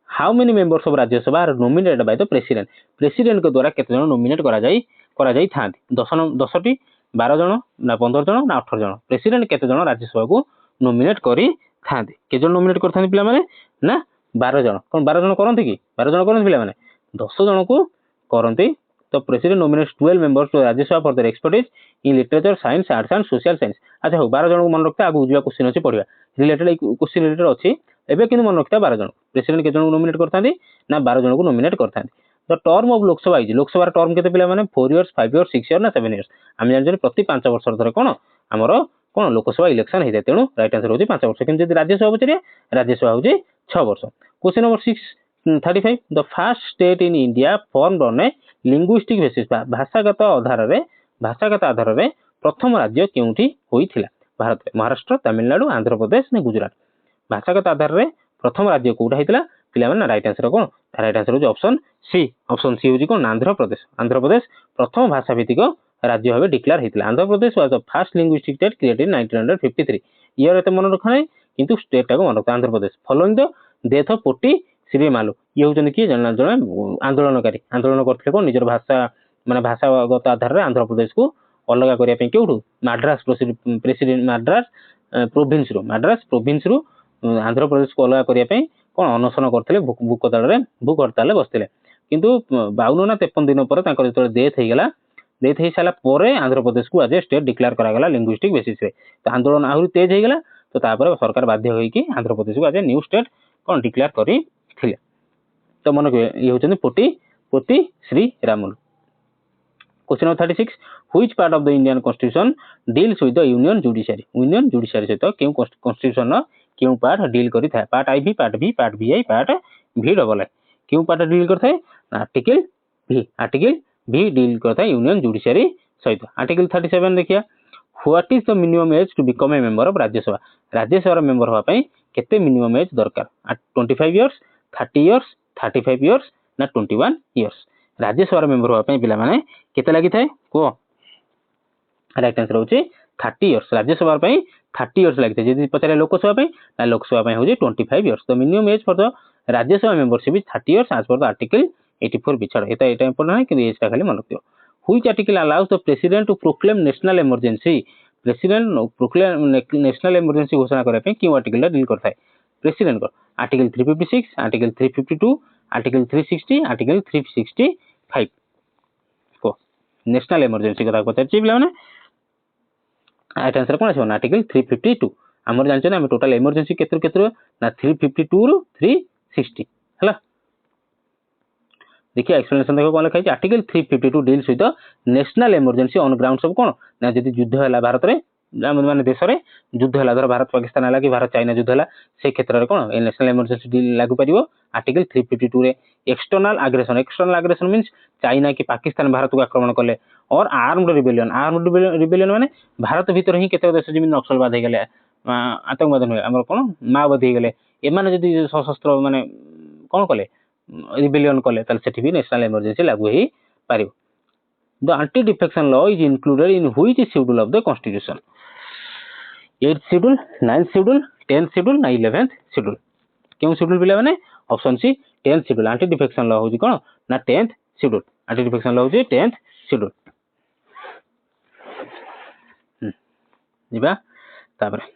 how many members of Rajya Sabha are nominated by the president president के द्वारा केते जन नॉमिनेट करा जाई थांती 10 टी 12 जन ना 15 जन ना 18 जन प्रेसिडेंट केते जन राज्यसभा को नॉमिनेट करी थांती के जन नॉमिनेट करथांती पिला माने ना 12 जन कोन 12 जन करंती की 12 जन करंती पिला माने 10 जन को करंती तो president nominates 12 members to Rajya Sabha for their expertise in literature science arts and social science अच्छा हो 12 जन को मन रखता आगु जीवा क्वेश्चन अछि पढिया रिलेटेड क्वेश्चन रिलेटेड अछि एबे किनु मन रखता 12 जन प्रेसिडेंट के जन को नॉमिनेट करथांती ना 12 जन को नॉमिनेट करथांती the term of Lok Sabha is Lok Sabha term केते पिला माने 4 इयर्स 5 इयर्स 6 इयर्स ना 7 इयर्स हम जान प्रति 5 वर्ष धरे कोन हमर कोन लोकसभा इलेक्शन हेते तेनु राइट आंसर होजी 5 वर्ष किन जदि राज्यसभा बचरिया राज्यसभा होजी 6 वर्ष question number 35 the first state in India formed on a linguistic basis भाषागत आधार रे प्रथम राज्य केउठी होइथिला भारत में महाराष्ट्र तमिलनाडु आंध्र प्रदेश ने गुजरात भाषागत आधार रे प्रथम राज्य कोउटा हेतिला पिला माने राइट आंसर कोन राइट आंसर होजी ऑप्शन सी होजी कोन आंध्र प्रदेश प्रथम भाषा भित्तिक राज्य भाबे डिक्लेयर हेतिला Andhra Pradesh was the first linguistic state created in 1953 year एते मन रखा नै किंतु स्टेट टाको मन रखता Andhra Pradesh following the death of Potti Sriramulu ये होचन कि जन आंदोलनकारी आंदोलन करथिले कोन निजर भाषा माने भाषागत आधार रे आंध्र प्रदेश को अलग करिया पे केउठु माड्रास प्रेसिडेंट माड्रास प्रोविंस रु आंध्र प्रदेश को अलग करिया पे कोन अनशन करथिले भूख हड़ताल बसथिले किंतु 52 ना 53 दिन पर तांकर जतले डेथ हे साला परे आंध्र प्रदेश को आज स्टेट डिक्लेयर करा गला लिंग्विस्टिक बेसिस रे तो आंदोलन आहुरी तेज हे गला तो तापर सरकार बाध्य होई कि आंध्र प्रदेश को आज न्यू स्टेट कोन डिक्लेयर करी थिले तो मन ये होचन पोती Shri Ramulu question number 36 which part of the Indian constitution deals with the union judiciary सहित केउ कॉन्स्टिट्यूशन केउ पार्ट डील करि था पार्ट आई भी पार्ट बी आई पार्ट भी डबल आई केउ पार्ट डील करथाय आर्टिकल भी डील करथा यूनियन जुडिशियरी सहित आर्टिकल 37 देखिया what is the minimum age to become a member of Rajya Sabha member होवा पई केते मिनिमम एज दरकार 25 इयर्स 30 इयर्स 35 इयर्स ना 21 इयर्स राज्यसभा मेंबर होवा पई पिला माने केते लागि थाए को राइट आंसर होची 30 इयर्स राज्यसभा पई 30 इयर्स लागि थाए जदि पचारे लोकसभा पई ना लोकसभा पई होची 25 इयर्स तो minimum age for the Rajya Sabha membership is 30 years as per the article 84 बिछाड़ एटा इंपोर्टेंट है कि एज ता खाली मन रखियो which article allows the president to proclaim national emergency president proclaim national emergency घोषणा करे पे क्यों आर्टिकल डील करथाय प्रेसिडेंट को आर्टिकल 356 आर्टिकल 352 आर्टिकल 360 आर्टिकल 365 को नेशनल इमरजेंसी कथा पचारछि बिला माने राइट आंसर कोन आछो आर्टिकल 352 हमर जानछ ना हम टोटल इमरजेंसी केतर ना 352 रु 360 हला देखिए एक्सप्लेनेशन देखो कोन लिखा है article 352 deals with national emergency on grounds of कोन ना जदि युद्ध हला भारत रे माने देश रे युद्ध हला धर भारत पाकिस्तान हला कि भारत चाइना युद्ध हला से क्षेत्र रे कोन ए नेशनल इमरजेंसी डील लागू परिबो आर्टिकल 352 रे एक्सटर्नल एग्रेशन मींस चाइना कि पाकिस्तान भारत को आक्रमण करले और आर्म्ड रिबेलियन माने भारत भीतर ही केते देश जेमि नक्सलवाद हे गेले आतंकवाद होय हमर कोन माओवादी हे गेले ए माने जदि सशस्त्र माने कोन कले रिबेलियन कले ताल सेठी भी नेशनल इमरजेंसी लागू हे पारिबो the anti defection law is included in which schedule of the constitution 8th schedule 9th schedule 10th schedule ना 11th शेड्यूल क्यों शेड्यूल पिला माने option C 10th schedule anti defection law होजी कोन ना 10th schedule anti defection law होजी 10th शेड्यूल निबा तापर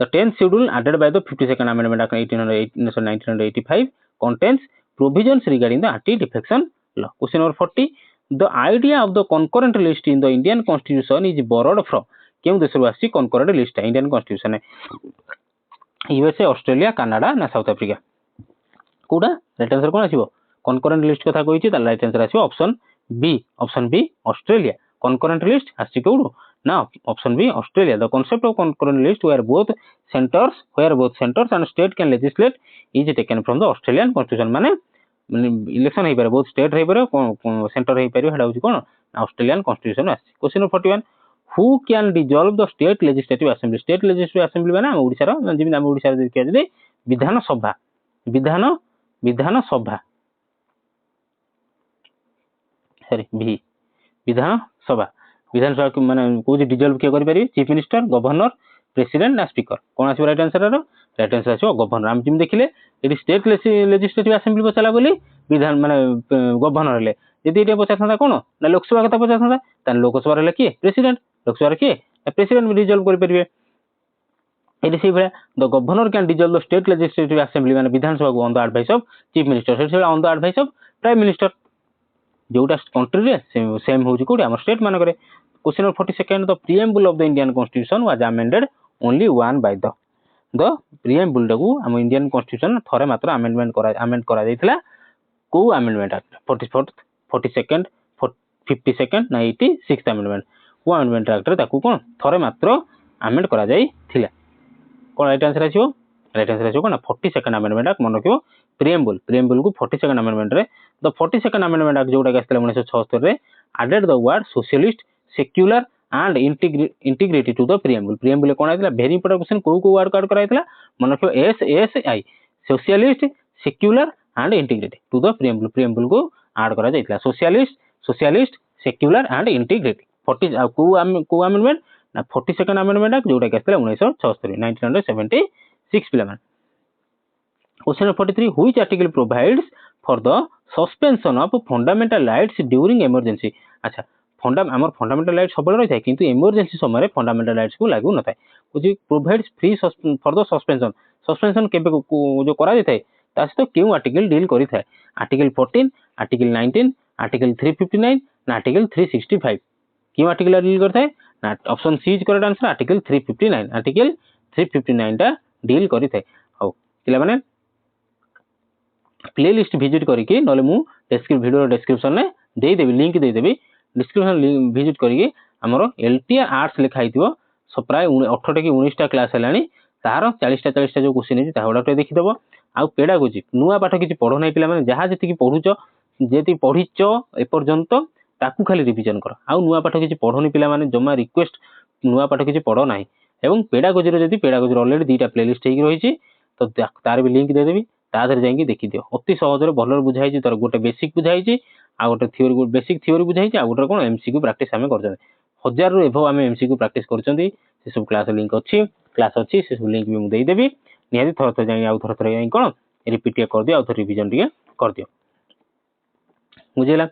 the 10th schedule added by the 52nd amendment act 1985 contains provisions regarding the anti-defection law question number 40 the idea of the concurrent list in the Indian constitution is borrowed from क्यों देश रो आसी concurrent list है इंडियन कॉन्स्टिट्यूशन है यूएसए ऑस्ट्रेलिया कनाडा ना साउथ अफ्रीका कोडा राइट आंसर कोन आसीबो concurrent list कथा कहिछि त राइट आंसर आसीबो option B Australia concurrent list आसी कोडो ना option B Australia the concept of concurrent list where both centers and state can legislate is taken from the Australian constitution माने इलेक्शन हो पारे बहुत स्टेट हो पारे सेंटर हो पारे हेडा होची कोन ऑस्ट्रेलियन कॉन्स्टिट्यूशन आसी question number 41 who can dissolve the state legislative assembly माने हम ओडिसा रो जेमि हम ओडिसा रो देखिया जदि विधान सभा सॉरी भी विधानसभा को माने को डिसॉल्व के करि पारि चीफ मिनिस्टर गवर्नर प्रेसिडेंट ना स्पीकर कोन आसी राइट आंसर आछो गवर्नर हम जिम देखिले यदि स्टेट लेजिस्लेटिव असेंबली बचाला बोली विधान माने गवर्नर हेले यदि एटा पचाथांदा कोन ना लोकसभा कथा पचाथांदा त लोकसभा रे किए प्रेसिडेंट लोकसभा रे किए प्रेसिडेंट डिसॉल्व करि परिबे यदि से भले the governor can dissolve the state legislative assembly माने विधानसभा को on the advice of chief minister से on the advice of prime minister जोटा कंट्री रे सेम होची कोडी हमर स्टेट माने करे question number 42 the preamble of the Indian constitution was amended only one by the preamble को हम इंडियन कॉन्स्टिट्यूशन थरे मात्र अमेंड करा जायतिला को अमेंडमेंट एक्ट 42nd 52nd ना 86th अमेंडमेंट को अमेंडमेंट एक्ट रे ताकू कोन थरे मात्र अमेंड करा जायतिला कोन राइट आंसर आछो कोन 42nd अमेंडमेंट एक्ट मन रखियो प्रीएम्बल को 42nd अमेंडमेंट रे द 42nd अमेंडमेंट एक्ट जोटा आस्थिला 1976 रे added the word socialist secular and integrity to the preamble कोन आइतला वेरी इंपोर्टेंट क्वेश्चन को वर्ड कार्ड कराइतला मन रखियो SSI socialist secular and integrity to the preamble को ऐड करा जाइतला सोशलिस्ट सेक्युलर एंड इंटीग्रिटी 40 को अमेंडमेंट ना 42nd अमेंडमेंट एक्ट जोटा आस्थिला 1976 पिला मान question number 43 which article provides for the suspension of fundamental rights during emergency अच्छा आमर फंडामेंटल राइट सब रही है किंतु इमरजेंसी समय फंडामेंटल राइट्स को लागू न थाए provides free for the suspension केबे जो करा जाय थाए तासे तो क्यों आर्टिकल डील करी थाए आर्टिकल 14 आर्टिकल 19 आर्टिकल 359 ना आर्टिकल 365 क्यों आर्टिकल डील करता है ना option C is correct answer article 359 टा डील करी थाए हाउ पिला माने प्लेलिस्ट विजिट करके नले मु वीडियो डिस्क्रिप्शन में दे देबी लिंक दे देबी डिस्क्रिप्शन विजिट करके आमर एलटीआर आर्ट्स लिखाई प्राय 18 कि 19टा क्लास है तार 40टा जो क्वेश्चन है ताहा देखिदेव आउ पेडागोजी नुआ पाठ किसी पढ़ ना पे जहाँ जी पढ़ुच जी पढ़ीच एपर्यंत ताकू खाली रिविजन कर आउ नुआ पाठ किसी पढ़नी पे जमा रिक्वेस्ट नुआ पाठ किसी पढ़ ना एवं पेडागोजी जब पेडागोजी अलरेडी 2टा प्लेलिस्ट हो रही तो तार भी लिंक देदेवी ताधर जाकि देखिदियो अति सहज भल बुझाई तार गोटे बेसिक बुझाई आ गोटे थ्योरी बेसिक थ्योरी बुझाई आ गोटे कौन एमसीक्यू प्रैक्टिस आम कर 1000 रु एभव आम एमसीक्यू प्रैक्टिस कर सब क्लास लिंक अच्छी से सब लिंक भी मुझे देदेवी निहाती थर थर जाए आउ थर थर जाए कौन रिपीट कर दियो आउ थर रिविजन टिके कर दियो बुझेला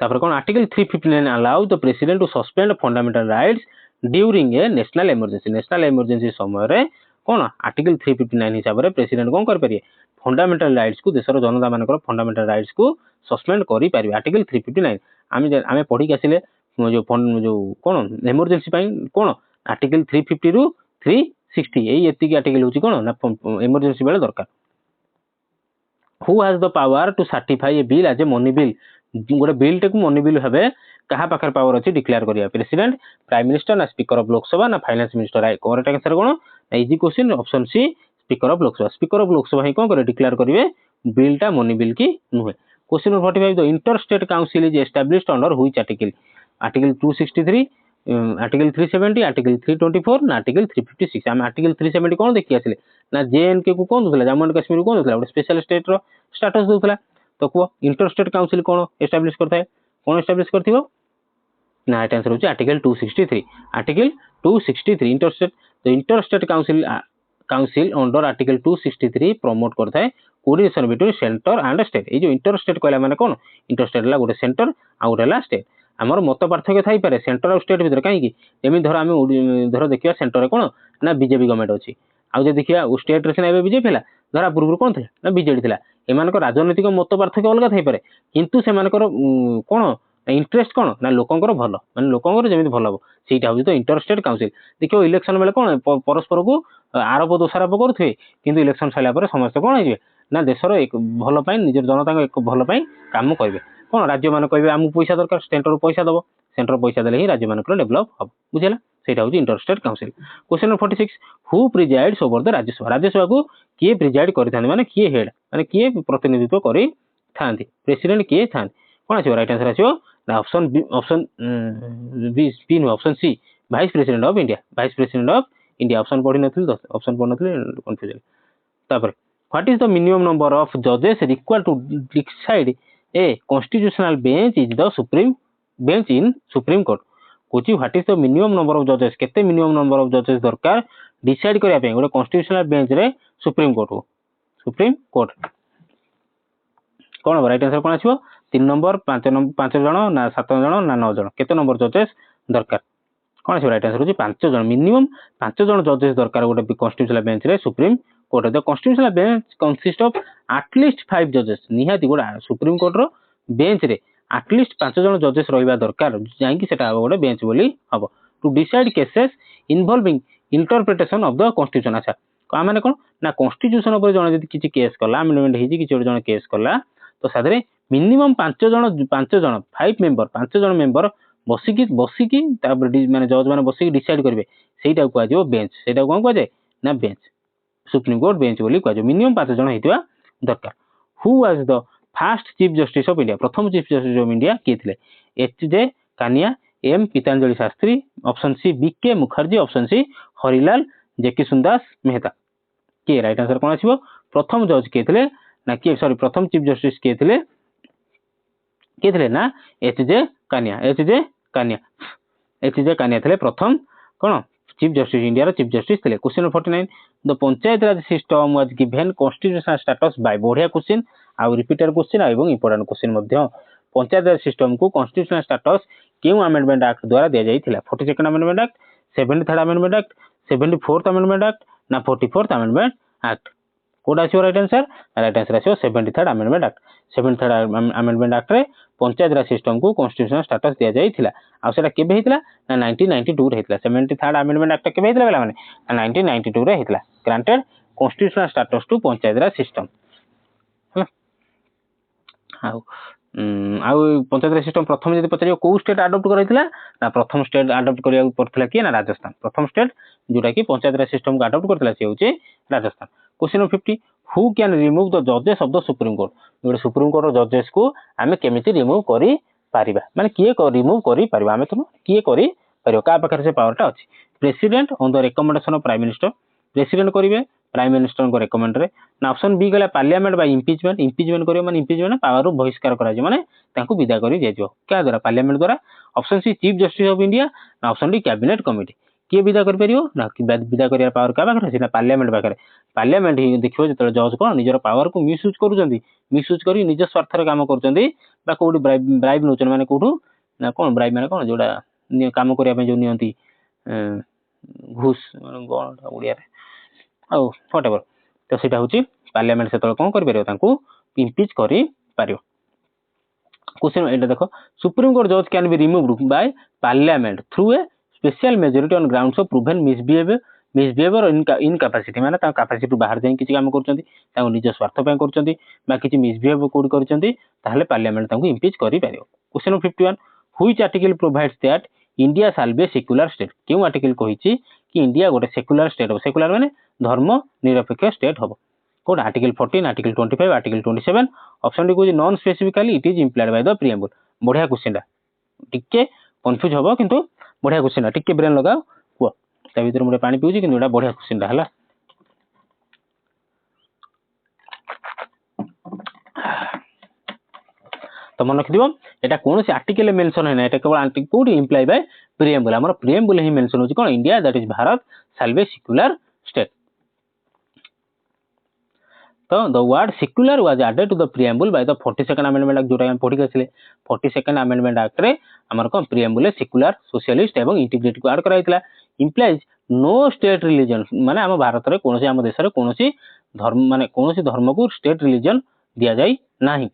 तापर कौन article 359 allow the president to suspend fundamental rights during a national emergency समय रे कौन आर्टिकल 359 हिसाब से प्रेसिडेंट कौन कर परिए फंडामेंटल राइट्स को देशर जनता मानकर फंडामेंटल राइट्स को सस्पेंड करि पारिबे आर्टिकल 359 आमे पढ़ी के आसिले जो कौन इमरजेंसी कौन आर्टिकल 350 रु 360 यही एतिकी आर्टिकल होची कौन ना इमरजेंसी बेले दरकार who has the power to certify a bill as a money bill गोटे बिल टे मनी बिल भावे कहा पाखर पावर अच्छी डिक्लेयर करिया प्रेसिडेंट प्राइम मिनिस्टर ना स्पीकर ऑफ लोकसभा ना फाइनेंस मिनिस्टर करेक्ट आंसर कौन easy question option C speaker of Lok Sabha ही कौन करे डिक्लेयर करिवे बिल टा मनी बिल की नुहे question number 45 the inter state council is established under which article 263 article 370 article 324 ना आर्टिकल 356 हम आर्टिकल 370 कौन देखि आसिले ना जेएनके को कौन दोला जम्मू एंड कश्मीर को कौन दोला गोटे स्पेशल स्टेट रो स्टेटस दोला तो को इंटर स्टेट काउंसिल कौन एस्टैब्लिश करता है कौन एस्टैब्लिश करथिबो ना राइट आंसर होची article 263 inter state council under article 263 promote करता है coordination between centre and state ये जो इंटर स्टेट कहला माने कौन इंटर स्टेट ला गोटे सेंटर आ गोटे स्टेट आमर मत पार्थक्य थाई पारे सेंटर और स्टेट भीतर कहीं एमि धर आम धर देखिया सेंटर कौन ना बीजेपी गवर्नमेंट अच्छी आउ जो देखिया स्टेट रे सिना बीजेपी है धरा पूर्व कौन था ना बीजेडी था एमानक राजनीतिक मत पार्थक्य अलग थाई पारे किंतु सेमानकर कौन इंटरेस्ट कौन ना लोकंकर भल माने लोकंकर जेमिति भल हो सेटा होची तो इंटर स्टेट काउंसिल देखियो इलेक्शन बेले कौन परस्पर को आरोप दोषारोप करुथे किंतु इलेक्शन साइला पर समस्त कौन हो ना देशर एक भल निजर जनता एक भल काम करेंगे कौन राज्य मान कहे आमको पैसा दरकार सेंटर पैसा दब सेंटर पैसा देले ही राज्य मान डेभलप हम बुझेगा सेटा हूँ inter state council. Question number 46 who presides over the Rajya Sabha Rajya Sabha को किए प्रिजाइड करथांती माने किए हेड माने किए प्रतिनिधित्व करी थांती प्रेसिडेंट किए थांती कौन आसीबो राइट आंसर आसीबो ना option B option C vice president of India vice president of India option पढ़ी नथिल तो ऑप्शन पढ़ नथिल कंफ्यूजन। तापर what is the minimum number of जजेस required to decide a constitutional bench is the supreme bench in supreme court कोची what is the minimum number of जजेस केते मिनिमम नंबर ऑफ जजेस दरकार डिसाइड करिया पे गोटे कॉन्स्टिट्यूशनल बेंच रे सुप्रीम कोर्ट कौन राइट आंसर कौन आसीबो 3 नंबर 5 जन ना 7 जन ना 9 जन केते नंबर जजेस दरकार कौन आसीबो राइट आंसर होची 5 जन मिनिमम 5 जन जजेस दरकार गोटे कॉन्स्टिट्यूशनल बेंच रे supreme court the constitutional bench consist of at least 5 जजेस निहाती गोटे सुप्रीम कोर्ट रो बेंच रे एटलीस्ट 5 जन जजेस रहिबा दरकार जाई कि सेटा गोटे बेंच बोली हबो to decide cases involving interpretation of the constitution. अच्छा माने कोन ना कॉन्स्टिट्यूशन ऊपर जने जदी किछि केस कला अमेंडमेंट हेजी किछि जने केस कला तो सादरे मिनिमम 5 जन 5 मेंबर बसिकी तापर माने जज माने बसिकी डिसाइड करबे सेटा को आजो बेंच सेटा कोन को जाय ना बेंच सुप्रीम कोर्ट बेंच बोली को आजो मिनिमम 5 जन हेतिवा दरकार। Who was the first chief justice of India प्रथम चीफ जस्टिस ऑफ इंडिया के थिले H J. Kania M Patanjali Sastri option C B K. Mukherjea option C Harilal Jekisundas Mehta के राइट आंसर कोन आसीबो प्रथम जज के थिले ना के सॉरी प्रथम चीफ जस्टिस के थिले ना एच.जे. कानिया थिले प्रथम कोन चीफ जस्टिस इंडिया रो चीफ जस्टिस थिले। Question number 49 the panchayat raj system was given constitutional status by बढ़िया क्वेश्चन आ रिपीटेड क्वेश्चन एवं इंपोर्टेंट क्वेश्चन मध्य पंचायत राज सिस्टम को कॉन्स्टिट्यूशनल स्टेटस क्यों अमेंडमेंट एक्ट द्वारा दिया जाइथिला 42nd amendment act 73rd amendment act 74th amendment act ना 44th अमेंडमेंट एक्ट कोड आसीबो राइट आंसर आसीबो 73rd amendment act 73rd amendment act रे पंचायत राज सिस्टम को कॉन्स्टिट्यूशनल स्टेटस दिया जाइथिला आ सेटा केबे हेतिला ना 1992 रे हेतिला 73rd अमेंडमेंट एक्ट केबे हेतिला बेला माने 1992 रे हेतिला granted constitutional status to panchayat raj system हला आउ पंचायत राज सिस्टम प्रथम जदि पचारियो को स्टेट अडॉप्ट करैतिला ना प्रथम स्टेट अडॉप्ट करिया पड़थिला कि ना राजस्थान प्रथम स्टेट जोटा कि पंचायत राज सिस्टम को अडॉप्ट करथिला से होचे Rajasthan. Question number 50 who can remove the जजेस ऑफ द सुप्रीम कोर्ट गोटे सुप्रीम कोर्ट रो जजेस को आमे केमिति रिमूव करि पारिबा माने किए रिमूव करि पारिबा आमे तो किए करि पारिबो का पाखर से पावरटा अछि president on the recommendation of prime minister president करिवे प्राइम मिनिस्टर को रिकमेंड रे ना ऑप्शन बी गला पार्लियामेंट बाय इम्पीचमेंट करियो माने इम्पीचमेंट पावर रो बहिष्कार करा जे माने तांको विदा करि जेजो क्या द्वारा पार्लियामेंट द्वारा option C chief justice of India ना ऑप्शन डी कैबिनेट कमिटी किए विदा कर परियो ना कि विदा करिया पावर का पाखर ना पार्लियामेंट पाखर पार्लियामेंट ही देखियो जतले जज को निजर पावर को मिसयूज करूचंदी मिसयूज करी निज स्वार्थ रे काम करूचंदी बा कोडी ब्राइब नोचन माने कोठू ना कोन ब्राइब माने कोन जोडा काम करिया पे जो नियंती घूस माने कोन ओडिया रे औ व्हाटएवर तो सेटा होची पार्लियामेंट सेतल कोन करि परियो तांको इम्पीच करि परियो। क्वेश्चन एटा देखो सुप्रीम कोर्ट जज can be removed by parliament through a special majority on grounds of proven misbehaviour incapacity माने ता कैपेसिटी बाहर जाई किछि काम करचंदी ताको निज स्वार्थ पे करचंदी बा किछि मिसबिहेव कोड करचंदी ताहले पार्लियामेंट ताको इम्पीच करि परियो। Question 51 which article provides that India shall be A secular state केउ आर्टिकल कहिछि कि इंडिया गोटे सेक्युलर स्टेट हो सेक्युलर माने धर्म निरपेक्ष स्टेट हो कोड article 14 article 25 article 27 option D को non specifically it is implied by the preamble बढ़िया क्वेश्चन टा टिके कंफ्यूज हो किंतु बढ़िया क्वेश्चन टा टिके ब्रेन लगाओ को ता भीतर मुडे पानी पिउची किंतु एटा बढ़िया क्वेश्चन टा हला तो मन रखिदिबो एटा कोन से आर्टिकल मेंशन है ना एटा केवल आर्टिकल कोडी इंप्लाई बाय प्रिएम्बल हमर प्रिएम्बल ही मेंशन होची कोन India that is Bharat shall be secular state तो the word secular was added to the preamble by the 42nd amendment act जोटा हम पढी गसले 42nd अमेंडमेंट एक्ट रे हमर कोन प्रिएम्बल सेक्युलर सोशलिस्ट एवं इंटीग्रिटी को ऐड कराइतला इंप्लाइज नो स्टेट रिलीजन माने हम भारत रे कोनोसी हम देश रे कोनोसी धर्म माने कोनोसी धर्म को स्टेट रिलीजन दिया जाई नाही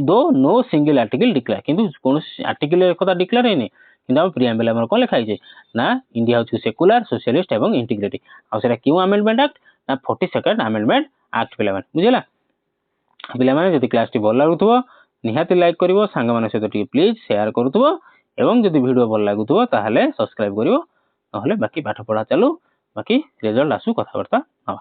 दो नो सिंगल आर्टिकल डिक्लेयर किंतु कोनोसी आर्टिकल एकदा डिक्लेयर हैनी किंतु हम प्रिएम्बल हमर कोन लिखा छै ना इंडिया होची सेक्युलर सोशलिस्ट एवं इंटीग्रिटी आ सेरा क्यों अमेंडमेंट एक्ट ना 42nd अमेंडमेंट एक्ट पिला माने बुझिला पिला माने जदि क्लास टी भल लागुथबो निहाती लाइक करिवो सांग मान सहित टिके प्लीज शेयर करथुवो एवं जदि वीडियो भल लागुथुवो ताहले सब्सक्राइब करिवो नहले बाकी पाठ पढ़ा चालू बाकी रिजल्ट आसु कथाबार्ता हवा।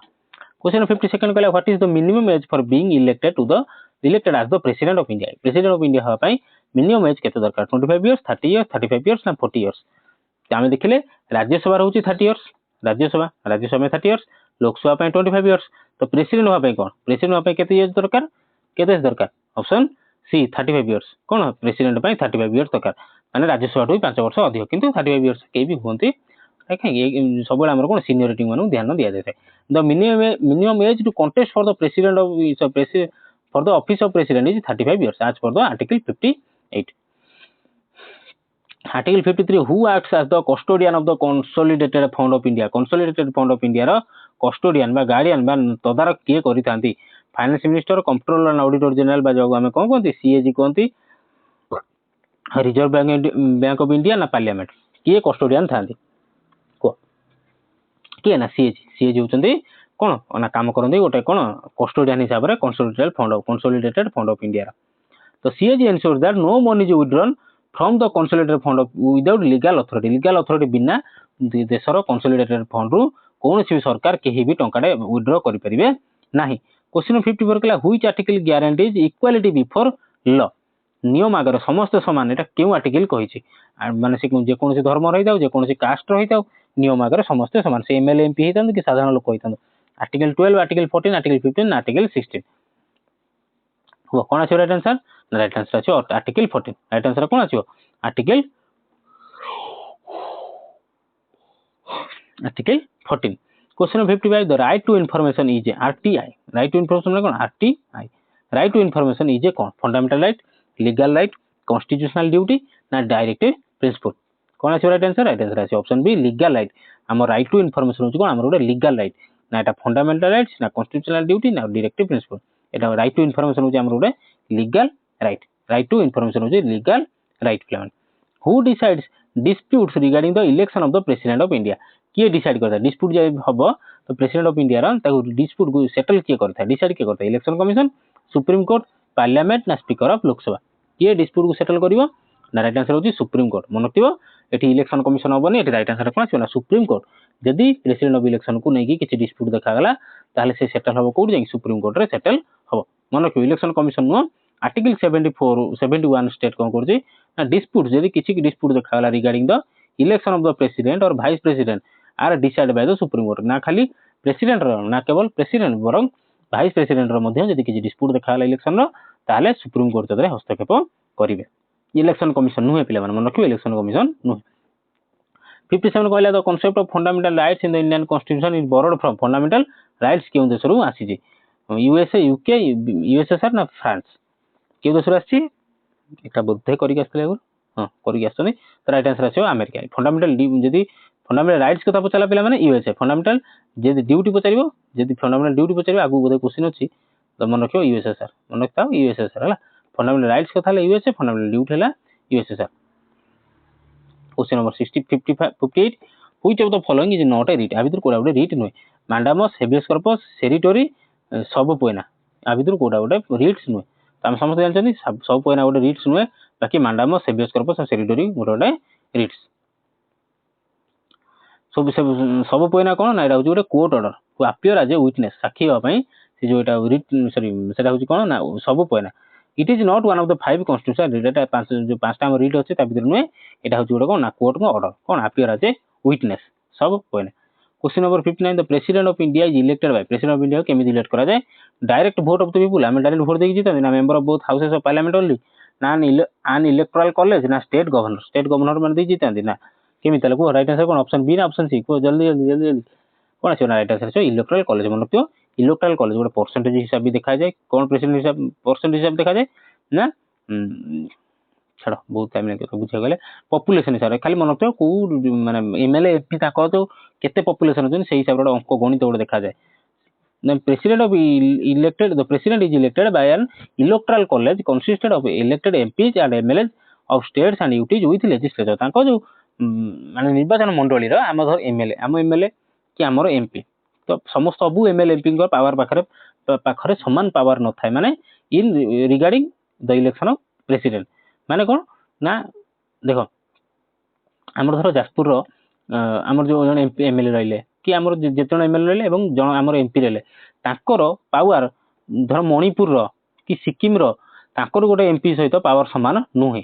क्वेश्चन 52 कहला what is the minimum age for being elected to the elected as the president of India. President of India हवा पई मिनिमम एज केते दरकार 25 इयर्स 30 इयर्स 35 इयर्स ना 40 इयर्स। आमे देखिले राज्यसभा रहउची 30 इयर्स राज्यसभा में 30 इयर्स लोकसभा पई 25 इयर्स तो प्रेसिडेंट हवा पई कोन प्रेसिडेंट हवा पई केते इयर्स दरकार केते एज दरकार ऑप्शन सी 35 इयर्स कोन प्रेसिडेंट पई 35 इयर्स दरकार माने राज्यसभा टू 5 वर्ष अधिक किंतु 35 इयर्स के भी होंती सब आम सीनियरिटी मान ध्यान दि जाए the minimum age to contest for the president of for the office of president is 35 years as per the article 58 article 53 who acts as the custodian of the consolidated fund of India consolidated fund of India रो कस्टोडियन बा गार्डियन बा तदारक किए करितांती finance minister controller and auditor general बा जो आमे कोन कोंती सीएजी कोंती रिजर्व बैंक ऑफ इंडिया ना पार्लियामेंट किए कस्टोडियन थांती किए ना सीएजी होचंदी कोन ना काम करंदी गोटे कोन कस्टोडियन हिसाब रे कंसोलिडेटेड फंड ऑफ इंडिया तो CAG ensure that no money is withdrawn from the consolidated fund of without legal authority बिना देशर कंसोलिडेटेड फंड रु कौन भी सरकार केही भी टंकाडे विथड्रॉ करि परिबे नाही। क्वेश्चन 54 कहला which article guarantees equality before law नियम आगर समस्त समान एटा केउ आर्टिकल कहिछि माने से जे कोनसी धर्म रहि जाउ जे कोनसी कास्ट रहि जाउ नियम आगर समस्त समान से एमएलए एमपी हितन कि साधारण लोक हितन आर्टिकल 12 आर्टिकल 14 आर्टिकल 15 आर्टिकल 16 हो कोन अछि राइट आंसर अछि आर्टिकल 14 राइट आंसर कोन अछि article 14। Question 55 the right to information is RTI right to information कोन RTI right to information is कोन fundamental right legal right constitutional duty ना डायरेक्टिव प्रिंसिपल कोन अछि राइट आंसर अछि ऑप्शन बी लीगल राइट हम राइट टू इन्फॉर्मेशन होछि कोन हमर गोटे लीगल राइट ना एटा फंडामेंटल राइट्स ना कॉन्स्टिट्यूशनल ड्यूटी ना डायरेक्टिव प्रिंसिपल एटा राइट टू इन्फॉर्मेशन होछि हमर गोटे लीगल राइट टू इन्फॉर्मेशन होछि legal right plan who decides disputes regarding the election of the president of India किए डिसाइड करता डिस्प्यूट जे हबो तो प्रेसिडेंट ऑफ इंडिया रा ताको डिस्प्यूट को सेटल किए करता डिसाइड किए करता election commission supreme court parliament ना स्पीकर ऑफ लोकसभा किए डिस्प्यूट को सेटल करिवो ना राइट आंसर होछि सुप्रीम कोर्ट मनथिबो एठी इलेक्शन कमिशन हबोनी एठी राइट आंसर कोन छै ना सुप्रीम कोर्ट जदि प्रेसिडेंट ऑफ इलेक्शन को नै कि किछि डिस्प्यूट देखा गला ताले से सेटल हबो कोड जाई सुप्रीम कोर्ट रे सेटल हबो मनथिबो इलेक्शन कमिशन नो आर्टिकल 71 स्टेट कोन करछि ना डिस्प्यूट जदि किछि डिस्प्यूट देखा गला regarding the election of the president और वाइस प्रेसिडेंट आर decide by the supreme court ना खाली प्रेसिडेंट रो ना केवल प्रेसिडेंट बरং वाइस प्रेसिडेंट रो मध्ये जदि किछि डिस्प्यूट देखा गला इलेक्शन रो ताले सुप्रीम कोर्ट तदरे हस्तक्षेप करिवे इलेक्शन कमिशन नुहे पिले मन रखिबे इलेक्शन कमिशन नुहे। 57 कहला the concept of fundamental rights in the Indian constitution is borrowed from fundamental rights केउ देशरु आसी जे यूएसए यूके यूएसएसआर ना फ्रांस केउ देशरु आसी एटा बुद्धे करि के आस्तले हां करि के आस्तने तो राइट आंसर आछो अमेरिका फंडामेंटल जदी फंडामेंटल राइट्स कथा पचला पिला माने यूएसए फंडामेंटल जदी ड्यूटी पचारिबो जदी फंडामेंटल ड्यूटी पचारिबो आगु बोधे क्वेश्चन अछि तो मन रखियो यूएसएसआर मन रखताओ यूएसएसआर हला फंडामेंटल राइट्स कथा ले यूएसए फंडामेंटल ड्यूटी हला USSR. Question number 58 which of the following is not a writ आ भीतर कोडा गोटे रीट नुहे मैंडामस हेबियस कॉर्पस सेरिटोरी सब पोएना आ भीतर कोडा गोटे रीट्स नुहे तो हम समस्त जानछनी सब पोएना गोटे रीट्स नुहे बाकी मैंडामस हेबियस कॉर्पस और सेरिटोरी गोटे रीट्स सब पोएना कोन ना एटा होची गोटे court order who appear as a witness साक्षी होबा पई से जो एटा रीट सॉरी सेटा होची कोन ना subpoena it is not one of the 5 constitution writ एटा पांच जो पांचटा हम रीट अछि ता भीतर नुहे एटा होची गोटे कोन ना कोर्ट को ऑर्डर कोन appear as a witness subpoena. Question number 59 the president of India is elected by president of India केमि इलेक्ट करा जाय direct vote of the people हम डायरेक्ट वोट देकी जीता ना member of both houses of parliament only ना अन इलेक्टोरल कॉलेज ना स्टेट गवर्नर माने दे जीता ना केमि तले को राइट आंसर कोन ऑप्शन बी ना ऑप्शन सी को जल्दी कोन छै ना राइट आंसर छै इलेक्टोरल कॉलेज मन रखियो इलेक्टोरल कॉलेज गोटे परसेंटेज हिसाब भी देखा जाए कौन प्रेसिडेंट हिसाब परसेंटेज हिसाब देखा जाए ना छाड़ बहुत टाइम लगे बुझा गले पॉपुलेशन हिसाब खाली मन रखियो को माने एमएलए एमपी ताको तो केते पॉपुलेशन होजन से हिसाब रे अंक गणित गोटे देखा जाए the president of elected the president is elected by an electoral college consisted of elected MPs and MLAs of states and UTs with legislature तांको जो माने निर्वाचन मंडली रो हम धर एमएलए हम एमएलए कि हमर एमपी तो समस्त सब एमएलए एमपी को पावर पाखरे समान पावर न थाय माने इन regarding the election of president माने कौन ना देख आमर धर जाजपुर आमर जो जन एमएलए रहिले कि आमर जेते जन एमएलए रहिले एवं जन आमर एमपी रहिले ताकर पावर धर मणिपुर रो कि सिक्किम रो ताकर गोटे एमपी सहित पावर समान नुहे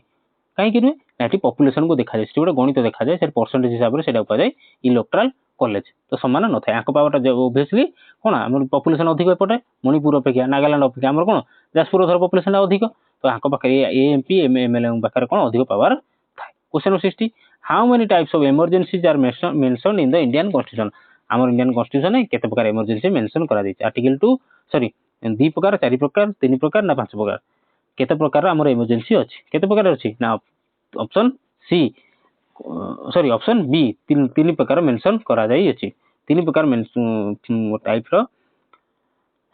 कहीं नुहे ना पॉपुलेशन को देखा जाए गोटे गणित देखा जाए से परसेंटेज हिसाब से कहुए इलेक्टोरल कॉलेज तो समान न था आंक पावर ओबियसली कौन आम पॉपुलेशन अधिक एपटे मणिपुर अपेक्षा नागालैंड अपेक्षा आम कौन जाजपुर धर पॉपुलेशन अधिक तो आंक पाखे एमपी एमएलए पाखे कौन अधिक पावर थाए question 60 how many types of emergencies are mention in the Indian constitution आम इंडियन कॉन्स्टिट्यूशन केते प्रकार इमरजेंसी मेंशन करा जायछि आर्टिकल 2 सॉरी 2 प्रकार 4 प्रकार 3 प्रकार ना 5 प्रकार केते प्रकार आम इमरजेंसी अछि केते प्रकार अछि ना option C sorry option B 3 प्रकार मेंशन करा जाई अछि 3 प्रकार टाइप रो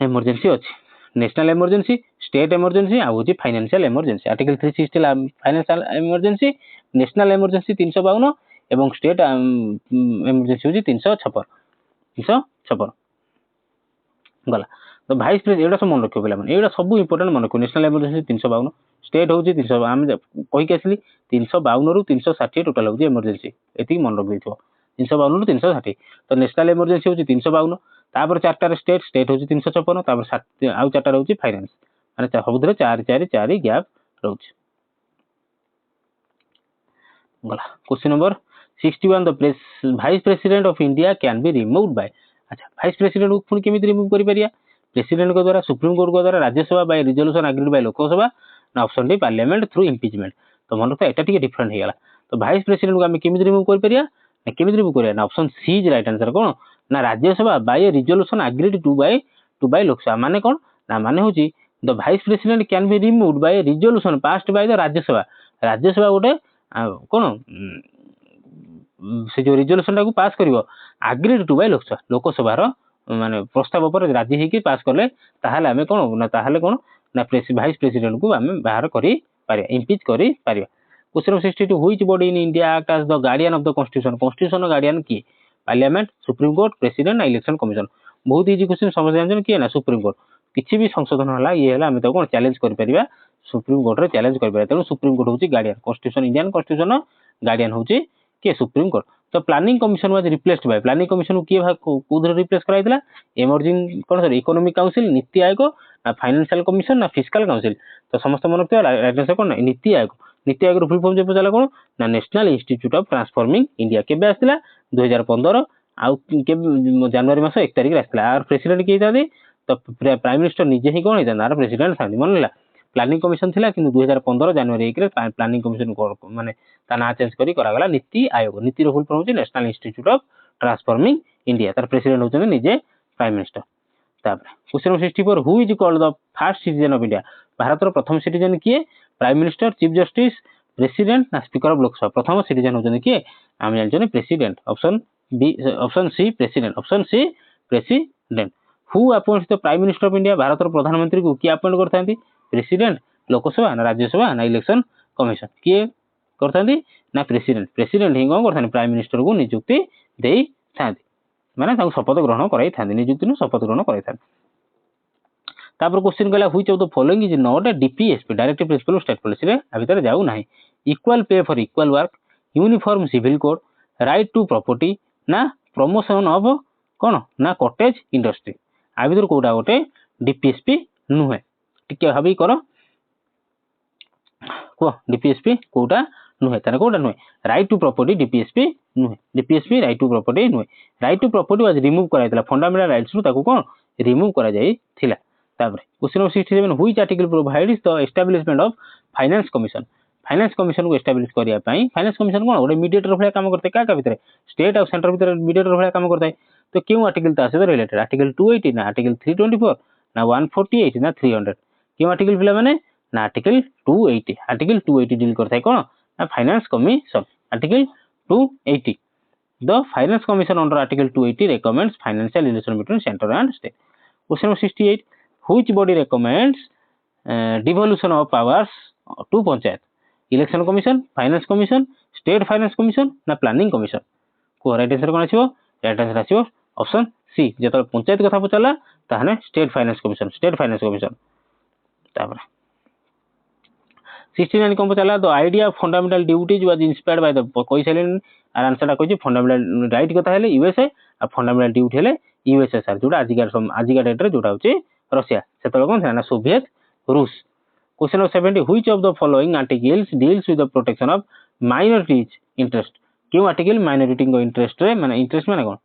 इमरजेंसी अछि नेशनल इमरजेंसी स्टेट इमरजेंसी आ होची financial emergency article 360 financial emergency national emergency 352 एवं स्टेट इमरजेंसी होची 356 गला तो भाइस प्रेसिडेंट एडा सब मन रखियो पिला माने एडा सब इंपोर्टेंट मन रखियो नेशनल इमरजेंसी 352 स्टेट होची 300 हम कहि के आसली 352 रु 360 टोटल होची इमरजेंसी एती मन रख दिथो 352 रु 360 तो नेशनल इमरजेंसी होची 352 तापर चारटा स्टेट होची 356 तापर आउ चारटा होची फाइनेंस माने सबुधरे 4 4 4 गैप रहउची गला question number 61 the vice president of India can be removed bye अच्छा वाइस प्रेसिडेंट को पुनी केमिति रिमूव करि परिया प्रेसिडेंट को द्वारा सुप्रीम कोर्ट को द्वारा Rajya Sabha by resolution agreed by Lok Sabha ना option D parliament through impeachment तो मन रखता एटा टिके डिफरेंट हे गला तो वाइस प्रेसिडेंट को हम केमिति रिमूव करि परिया ना केमिति रिमूव करिया ना option C is right answer कोन ना Rajya Sabha by resolution agreed to by Lok Sabha माने कोन ना माने होची the vice president can be removed by resolution passed by the Rajya Sabha गोटे कोन से जो रिजोल्यूशन टाको पास करिवो एग्रीड टू बाय लोकसभा रो माने प्रस्ताव पर राजी हेकी पास करले ताहाले हमें कोन ना ताहाले कोन ना वाइस प्रेसिडेंट को हमें बाहर करी पारिया इम्पीच करी पारिया question 62 which body in India act as the guardian of the constitution guardian की पार्लियामेंट सुप्रीम कोर्ट प्रेसिडेंट ना इलेक्शन कमिशन बहुत इजी क्वेश्चन समझ जानछन की ना सुप्रीम कोर्ट किछि भी संशोधन होला ये होला हमें तो कोन चैलेंज करि परिबा सुप्रीम कोर्ट रे चैलेंज करि परिबा त सुप्रीम कोर्ट होची guardian constitution Indian constitution guardian होची के सुप्रीम कोर्ट तो planning commission was replaced by planning commission को किए कोधर रिप्लेस कराइतला इमर्जिंग कोन sir economic council NITI Aayog ना फाइनेंशियल कमिशन ना फिस्कल काउंसिल तो समस्त मन रखते राइट आंसर कोन नीति आयोग रो फुल फॉर्म जे पचाला कोन ना national institute of transforming India केबे आस्तिला 2015 आउ के जनवरी मास 1 तारिख रे आस्तिला आर प्रेसिडेंट के तादे तो प्राइम मिनिस्टर निजे ही कोन हेता ना प्रेसिडेंट थांदी मनला प्लानिंग कमिशन थिला किंतु 2015 जनवरी 1 रे प्लानिंग कमिशन को माने ता ना चेंज करी करा गला नीति आयोग नीति रो फुल फॉर्म होची national institute of transforming India तार प्रेसिडेंट होचन निजे प्राइम मिनिस्टर तापर question 64 who is called the first citizen of India Bharat रो प्रथम सिटीजन किए prime minister chief justice president ना स्पीकर ऑफ लोकसभा प्रथम सिटीजन होचन किए हम जानछन president option B option C president who appoints the prime minister of India Bharat रो प्रधानमंत्री को किए अपॉइंट करथांती प्रेसिडेंट लोकसभा ना राज्यसभा ना इलेक्शन कमिशन किए करथांती ना प्रेसिडेंट ही कोन करथांती प्राइम मिनिस्टर को नियुक्ति देई थांती माने ताको शपथ ग्रहण कराई थांती नियुक्ति न शपथ ग्रहण कराई थांती तापर क्वेश्चन कहला which of the following is not a DPSP directive principle of state policy रे आ भीतर जाऊ नाही equal pay for equal work uniform civil code right to property ना प्रमोशन ऑफ कोन ना कॉटेज इंडस्ट्री आ भीतर कोडा गोटे डीपीएसपी नुहे टिके हबी करो को डीपीएसपी कोडा नुहे तार कोडा नुहे राइट टू प्रॉपर्टी डीपीएसपी नुहे डीपीएसपी राइट टू प्रॉपर्टी नुहे right to property was remove कराइतला फंडामेंटल राइट्स रु ताको कोन रिमूव करा जाई थिला तापर question 67 which article provides the establishment of finance commission को एस्टैब्लिश करिया पई फाइनेंस कमिशन कोन ओडे मीडिएटर भले काम करते का भीतर स्टेट और सेंटर भीतर मीडिएटर भले काम करते तो क्यों आर्टिकल ता से रिलेटेड आर्टिकल 280 ना आर्टिकल 324 ना 148 ना 300 क्यों आर्टिकल पिला माने ना आर्टिकल 280 डील करता है कोन ना finance commission article 280 the finance commission under article 280 recommends financial relation between center and state question 68 which body recommends devolution of powers to panchayat election commission finance commission state finance commission ना प्लानिंग कमिशन को राइट आंसर कोन आछियो राइट आंसर आछियो ऑप्शन सी जेतो पंचायत कथा पचला ताहने स्टेट फाइनेंस कमिशन तापर 69 कौन पचाला the idea of fundamental duties was inspired by the कोई साइलेन आर आंसर टा कोई फंडामेंटल राइट कथा हेले यूएसए आ फंडामेंटल ड्यूटी हेले यूएसएसआर जोटा आजिका डेट रे जोटा होची रशिया सेतले कोन था ना सोवियत रूस question number 70 which of the following articles deals with the protection of minorities interest क्यों आर्टिकल माइनॉरिटी को इंटरेस्ट रे माने इंटरेस्ट माने कोन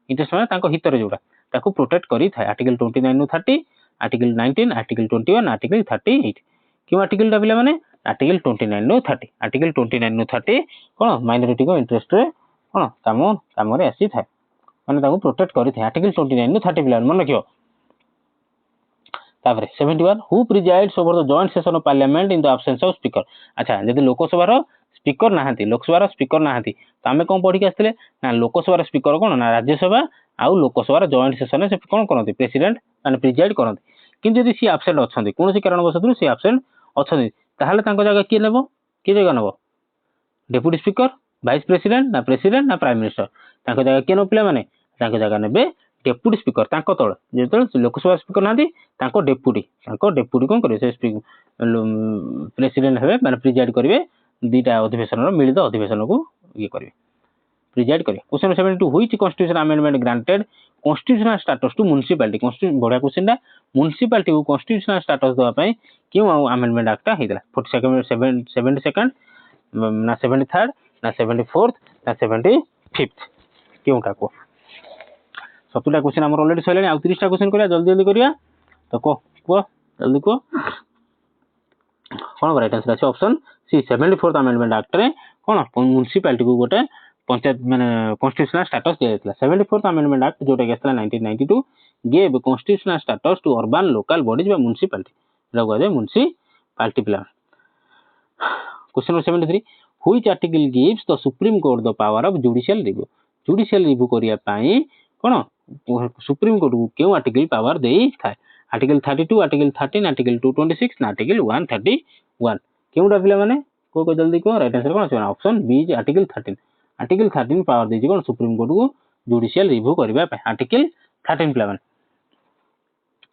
इंटरेस्ट माने ताको हित रे जोटा ताको प्रोटेक्ट करी थाए आर्टिकल 29 नु 30 आर्टिकल 19 आर्टिकल 21 आर्टिकल 38 क्यों आर्टिकल टा पिला माने आर्टिकल 29 नु 30 आर्टिकल 29 नु 30 कोन माइनॉरिटी को इंटरेस्ट रे कोन काम रे आसी थाए माने ताको प्रोटेक्ट करी थाए आर्टिकल 29 नु 30 पिला मन रखियो तापर 71 who presides over the joint session of parliament in the absence of speaker अच्छा जदी लोकसभा रो स्पीकर नाहंती लोकसभा रो स्पीकर नाहंती तो आमे कोन पढी के आस्तले ना लोकसभा रो स्पीकर कोन ना राज्यसभा आउ लोकसभा रो जॉइंट सेशन से कोन करंती प्रेसिडेंट माने प्रिजाइड करंती किंतु यदि सी एब्सेंट अछंती कोनोसी कारण बसतु सी एब्सेंट अछंती ताहाले तांको जगह के नेबो के जगह नेबो डेप्यूटी स्पीकर वाइस प्रेसिडेंट ना प्राइम मिनिस्टर तांको जगह के नो पिला माने तांको जगह नेबे डेप्यूटी स्पीकर तांको तळ जेतल लोकसभा स्पीकर नांदी तांको डेप्यूटी कोन करे से प्रेसिडेंट हेबे माने प्रिजाइड करिवे दीटा अधिवेशन रो मिलित अधिवेशन को ये करिवे प्रिजाइड करे question 72 which constitution amendment granted constitutional status to municipality constitution बडा क्वेश्चन दा म्युनिसिपैलिटी को कॉन्स्टिट्यूशनल स्टेटस दवा पई क्यों अमेंडमेंट एक्ट हेतला 72nd ना 73rd ना 74th ना 75th क्यों का को 70टा क्वेश्चन हमर ऑलरेडी सइलानी आ 30टा क्वेश्चन करिया जल्दी करिया तो को जल्दी को कोन राइट आंसर अछि option C 74th amendment act रे कोन म्युनिसिपैलिटी को गोटे पंचायत माने कॉन्स्टिट्यूशनल स्टेटस दिया जायतला 74th अमेंडमेंट एक्ट जोटा गेसला 1992 gave constitutional status to urban local bodies बा म्युनिसिपैलिटी लगवा दे municipality plan question number 73 which article gives the supreme court the power of judicial review करिया पई कोन सुप्रीम कोर्ट को केउ आर्टिकल पावर देई थाए आर्टिकल 32 आर्टिकल 13 आर्टिकल 226 ना आर्टिकल 131 केउडा पिला माने को जल्दी को राइट आंसर कोन छै option B is article 13 power देजी कोन सुप्रीम कोर्ट को जुडिशियल रिव्यू करबा पे आर्टिकल 13 पिला माने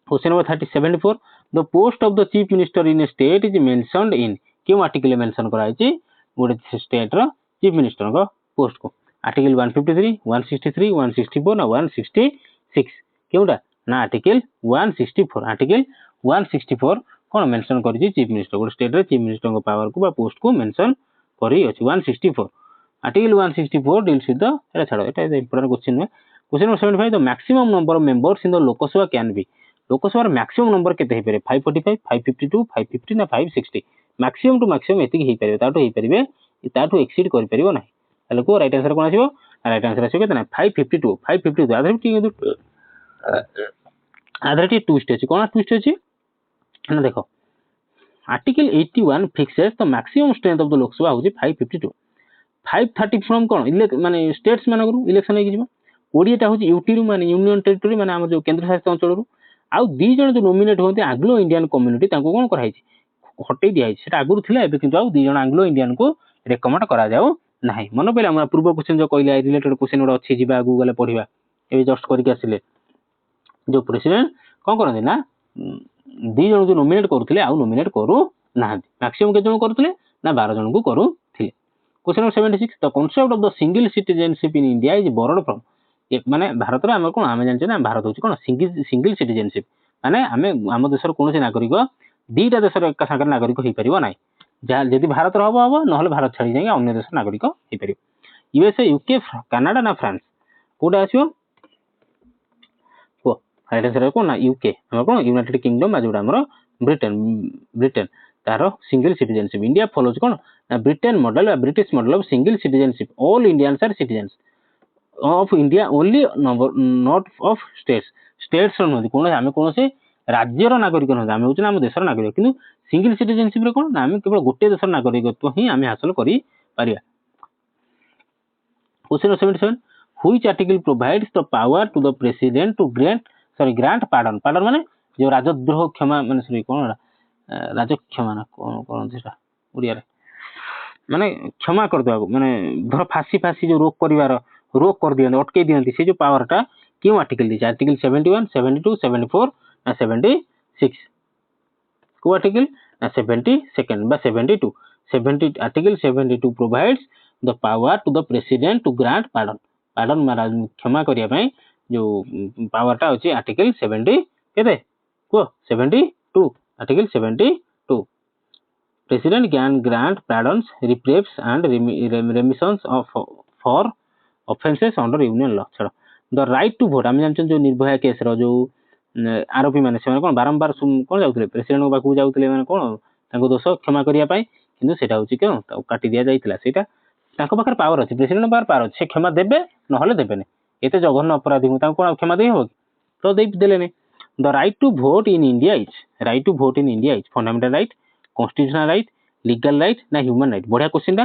question number 74 the post of the chief minister in a state is mentioned in केउ आर्टिकल मेंशन कराई छी गोटे स्टेट रो चीफ मिनिस्टर को पोस्ट को आर्टिकल 153 163 164 ना 166 केउडा ना आर्टिकल 164 कोन मेंशन करी छी चीफ मिनिस्टर गोटे स्टेट रे चीफ मिनिस्टर को पावर को बा पोस्ट को मेंशन करी अछि 164 article 164 deals with the Etah छाड़ो Etah important question है question number 75 the maximum number of members in the Lok Sabha can be Lok Sabha maximum number केते हे पारे 545 552 550 ना 560 मैक्सिमम टू मैक्सिमम एति हे पारे ताटो हे पारे ताटो एक्सीड कर परिबो नाही ताले को राइट आंसर कोन आसीबो राइट आंसर आसीबो केतना 552 आधर टी ट्विस्ट अछि कोन ट्विस्ट अछि ना देखो article 81 fixes the maximum strength of the Lok Sabha होजी 552 530 फ्रॉम कोन माने स्टेट्स माने करू इलेक्शन हे जिवो 20 टा होजी यूटी रु माने यूनियन टेरिटरी माने हमर जो केंद्र शासित अंचल रु आउ दी जण जो नोमिनेट होते एंग्लो इंडियन कम्युनिटी तांको कोन करा हिची हटै दिया हिची सेटा आगुर थिला एबे किंतु आउ दी जण एंग्लो इंडियन को रेकमेंड करा जाओ नाही मन पइला हमरा पूर्व क्वेश्चन जो कहले रिलेटेड क्वेश्चन उडा अछि जिबा आगु गले पढिबा एबे जस्ट करिक आसिले जो प्रेसिडेंट कोन करन ना दी जण जो नोमिनेट करथिले आउ नोमिनेट करू ना मैक्सिमम के जण करथिले ना 12 जण को करू थिले question number 76 the concept of the single citizenship in India is borrowed from एक माने भारत रे हम कोन हम जानचे ना भारत होची कोन सिंगल सिटीजनशिप माने हमें हम देशर कोनोसी नागरिक दीटा देशर एक संगर नागरिक होई परिबो नाही जदि भारत रहबो हबो नहले भारत छाडी जाई अन्य देश नागरिक होई परिबो यूएसए यूके कनाडा ना फ्रांस कोडा आसीओ को राइट आंसर को ना यूके हम कोन यूनाइटेड किंगडम जोडा हमर ब्रिटेन तारो सिंगल सिटीजनशिप इंडिया फॉलोज कोन ब्रिटेन मॉडल या British model of single citizenship all Indians are citizens of India only not of states नो कोन हम कोन से राज्यर नागरिक न हम होचना हम देशर नागरिक किंतु सिंगल सिटीजनशिप रे कोन हम केवल गोटे देशर नागरिकत्व ही हम हासिल करि पारिया question 77 which article provides the power to the president to grant pardon माने जो राजद्रोह क्षमा माने सॉरी कोन राज क्षमा ना कोन सेटा उड़िया रे माने क्षमा कर दो माने धर फांसी जो रोक कर दियन अटके दियन से जो पावर टा क्यों आर्टिकल दिस आर्टिकल 71 72 74 ना 76 को आर्टिकल ନା 72 বা 72 article 72 provides the power to the president to grant pardon pardon क्षमा करिया पई जो पावर टा अछि आर्टिकल 70 केते को 72 article 72 president can grant pardons reprieves and remissions of for offences under union law छड़ द राइट टू वोट हम जानछन जो निर्भया केस रो जो आरोपी माने से कोन बारंबार कोन जाउतले प्रेसिडेंट बाकू जाउतले माने कोन तांको दोष क्षमा करिया पई किंतु सेटा होची कोन काटी दिया जाइतला सेटा तांको पाखर पावर अछि प्रेसिडेंट पावर अछि से क्षमा देबे न हले देबेने एते जघन्य अपराधी को तांको कोन क्षमा देई हो तो देई देलेने the right to vote in India is fundamental right constitutional right legal right ना ह्यूमन राइट बढ़िया क्वेश्चन टा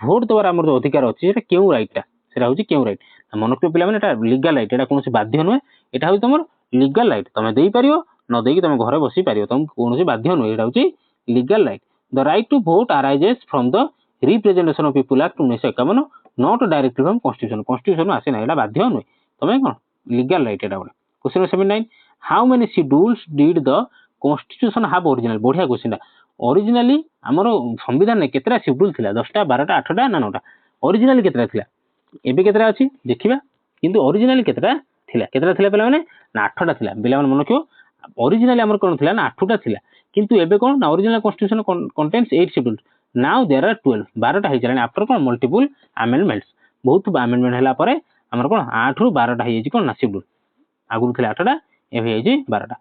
वोट द्वारा हमर जो अधिकार अछि सेटा केउ राइट टा सेटा होची केउ राइट मन के पिला माने एटा लीगल राइट एटा कोनोसी बाध्य नय एटा होई तमर लीगल राइट तमे देई परियो न देई तमे घरे बसी परियो तम कोनोसी बाध्य नय एटा होची legal right the right to vote arises from the representation of people act 1951 not directly from constitution आसे ना एटा बाध्य नय तमे कोन लीगल राइट एटा बोले question 79 how many schedules did the constitution have original बढ़िया क्वेश्चन ओरिजिनली हमरो संविधान ने केतरा शेड्यूल थिला 10टा 12टा 8टा ना 9टा ओरिजिनली केतरा थिला एबे केतरा अछि देखिबा किंतु ओरिजिनली केतरा थिला पले माने ना 8टा थिला बिला मन मन क्यों ओरिजिनली हमर कोन थिला ना 8टा थिला किंतु एबे कोन ना original constitution contains 8 schedule now there are 12 टा हे चलाने आफ्टर कोन मल्टीपल अमेंडमेंट्स बहुत अमेंडमेंट हला परे हमर कोन 8 रु 12 टा हे छि कोन ना शेड्यूल आगु थिला 8टा एबे हे छि 12 टा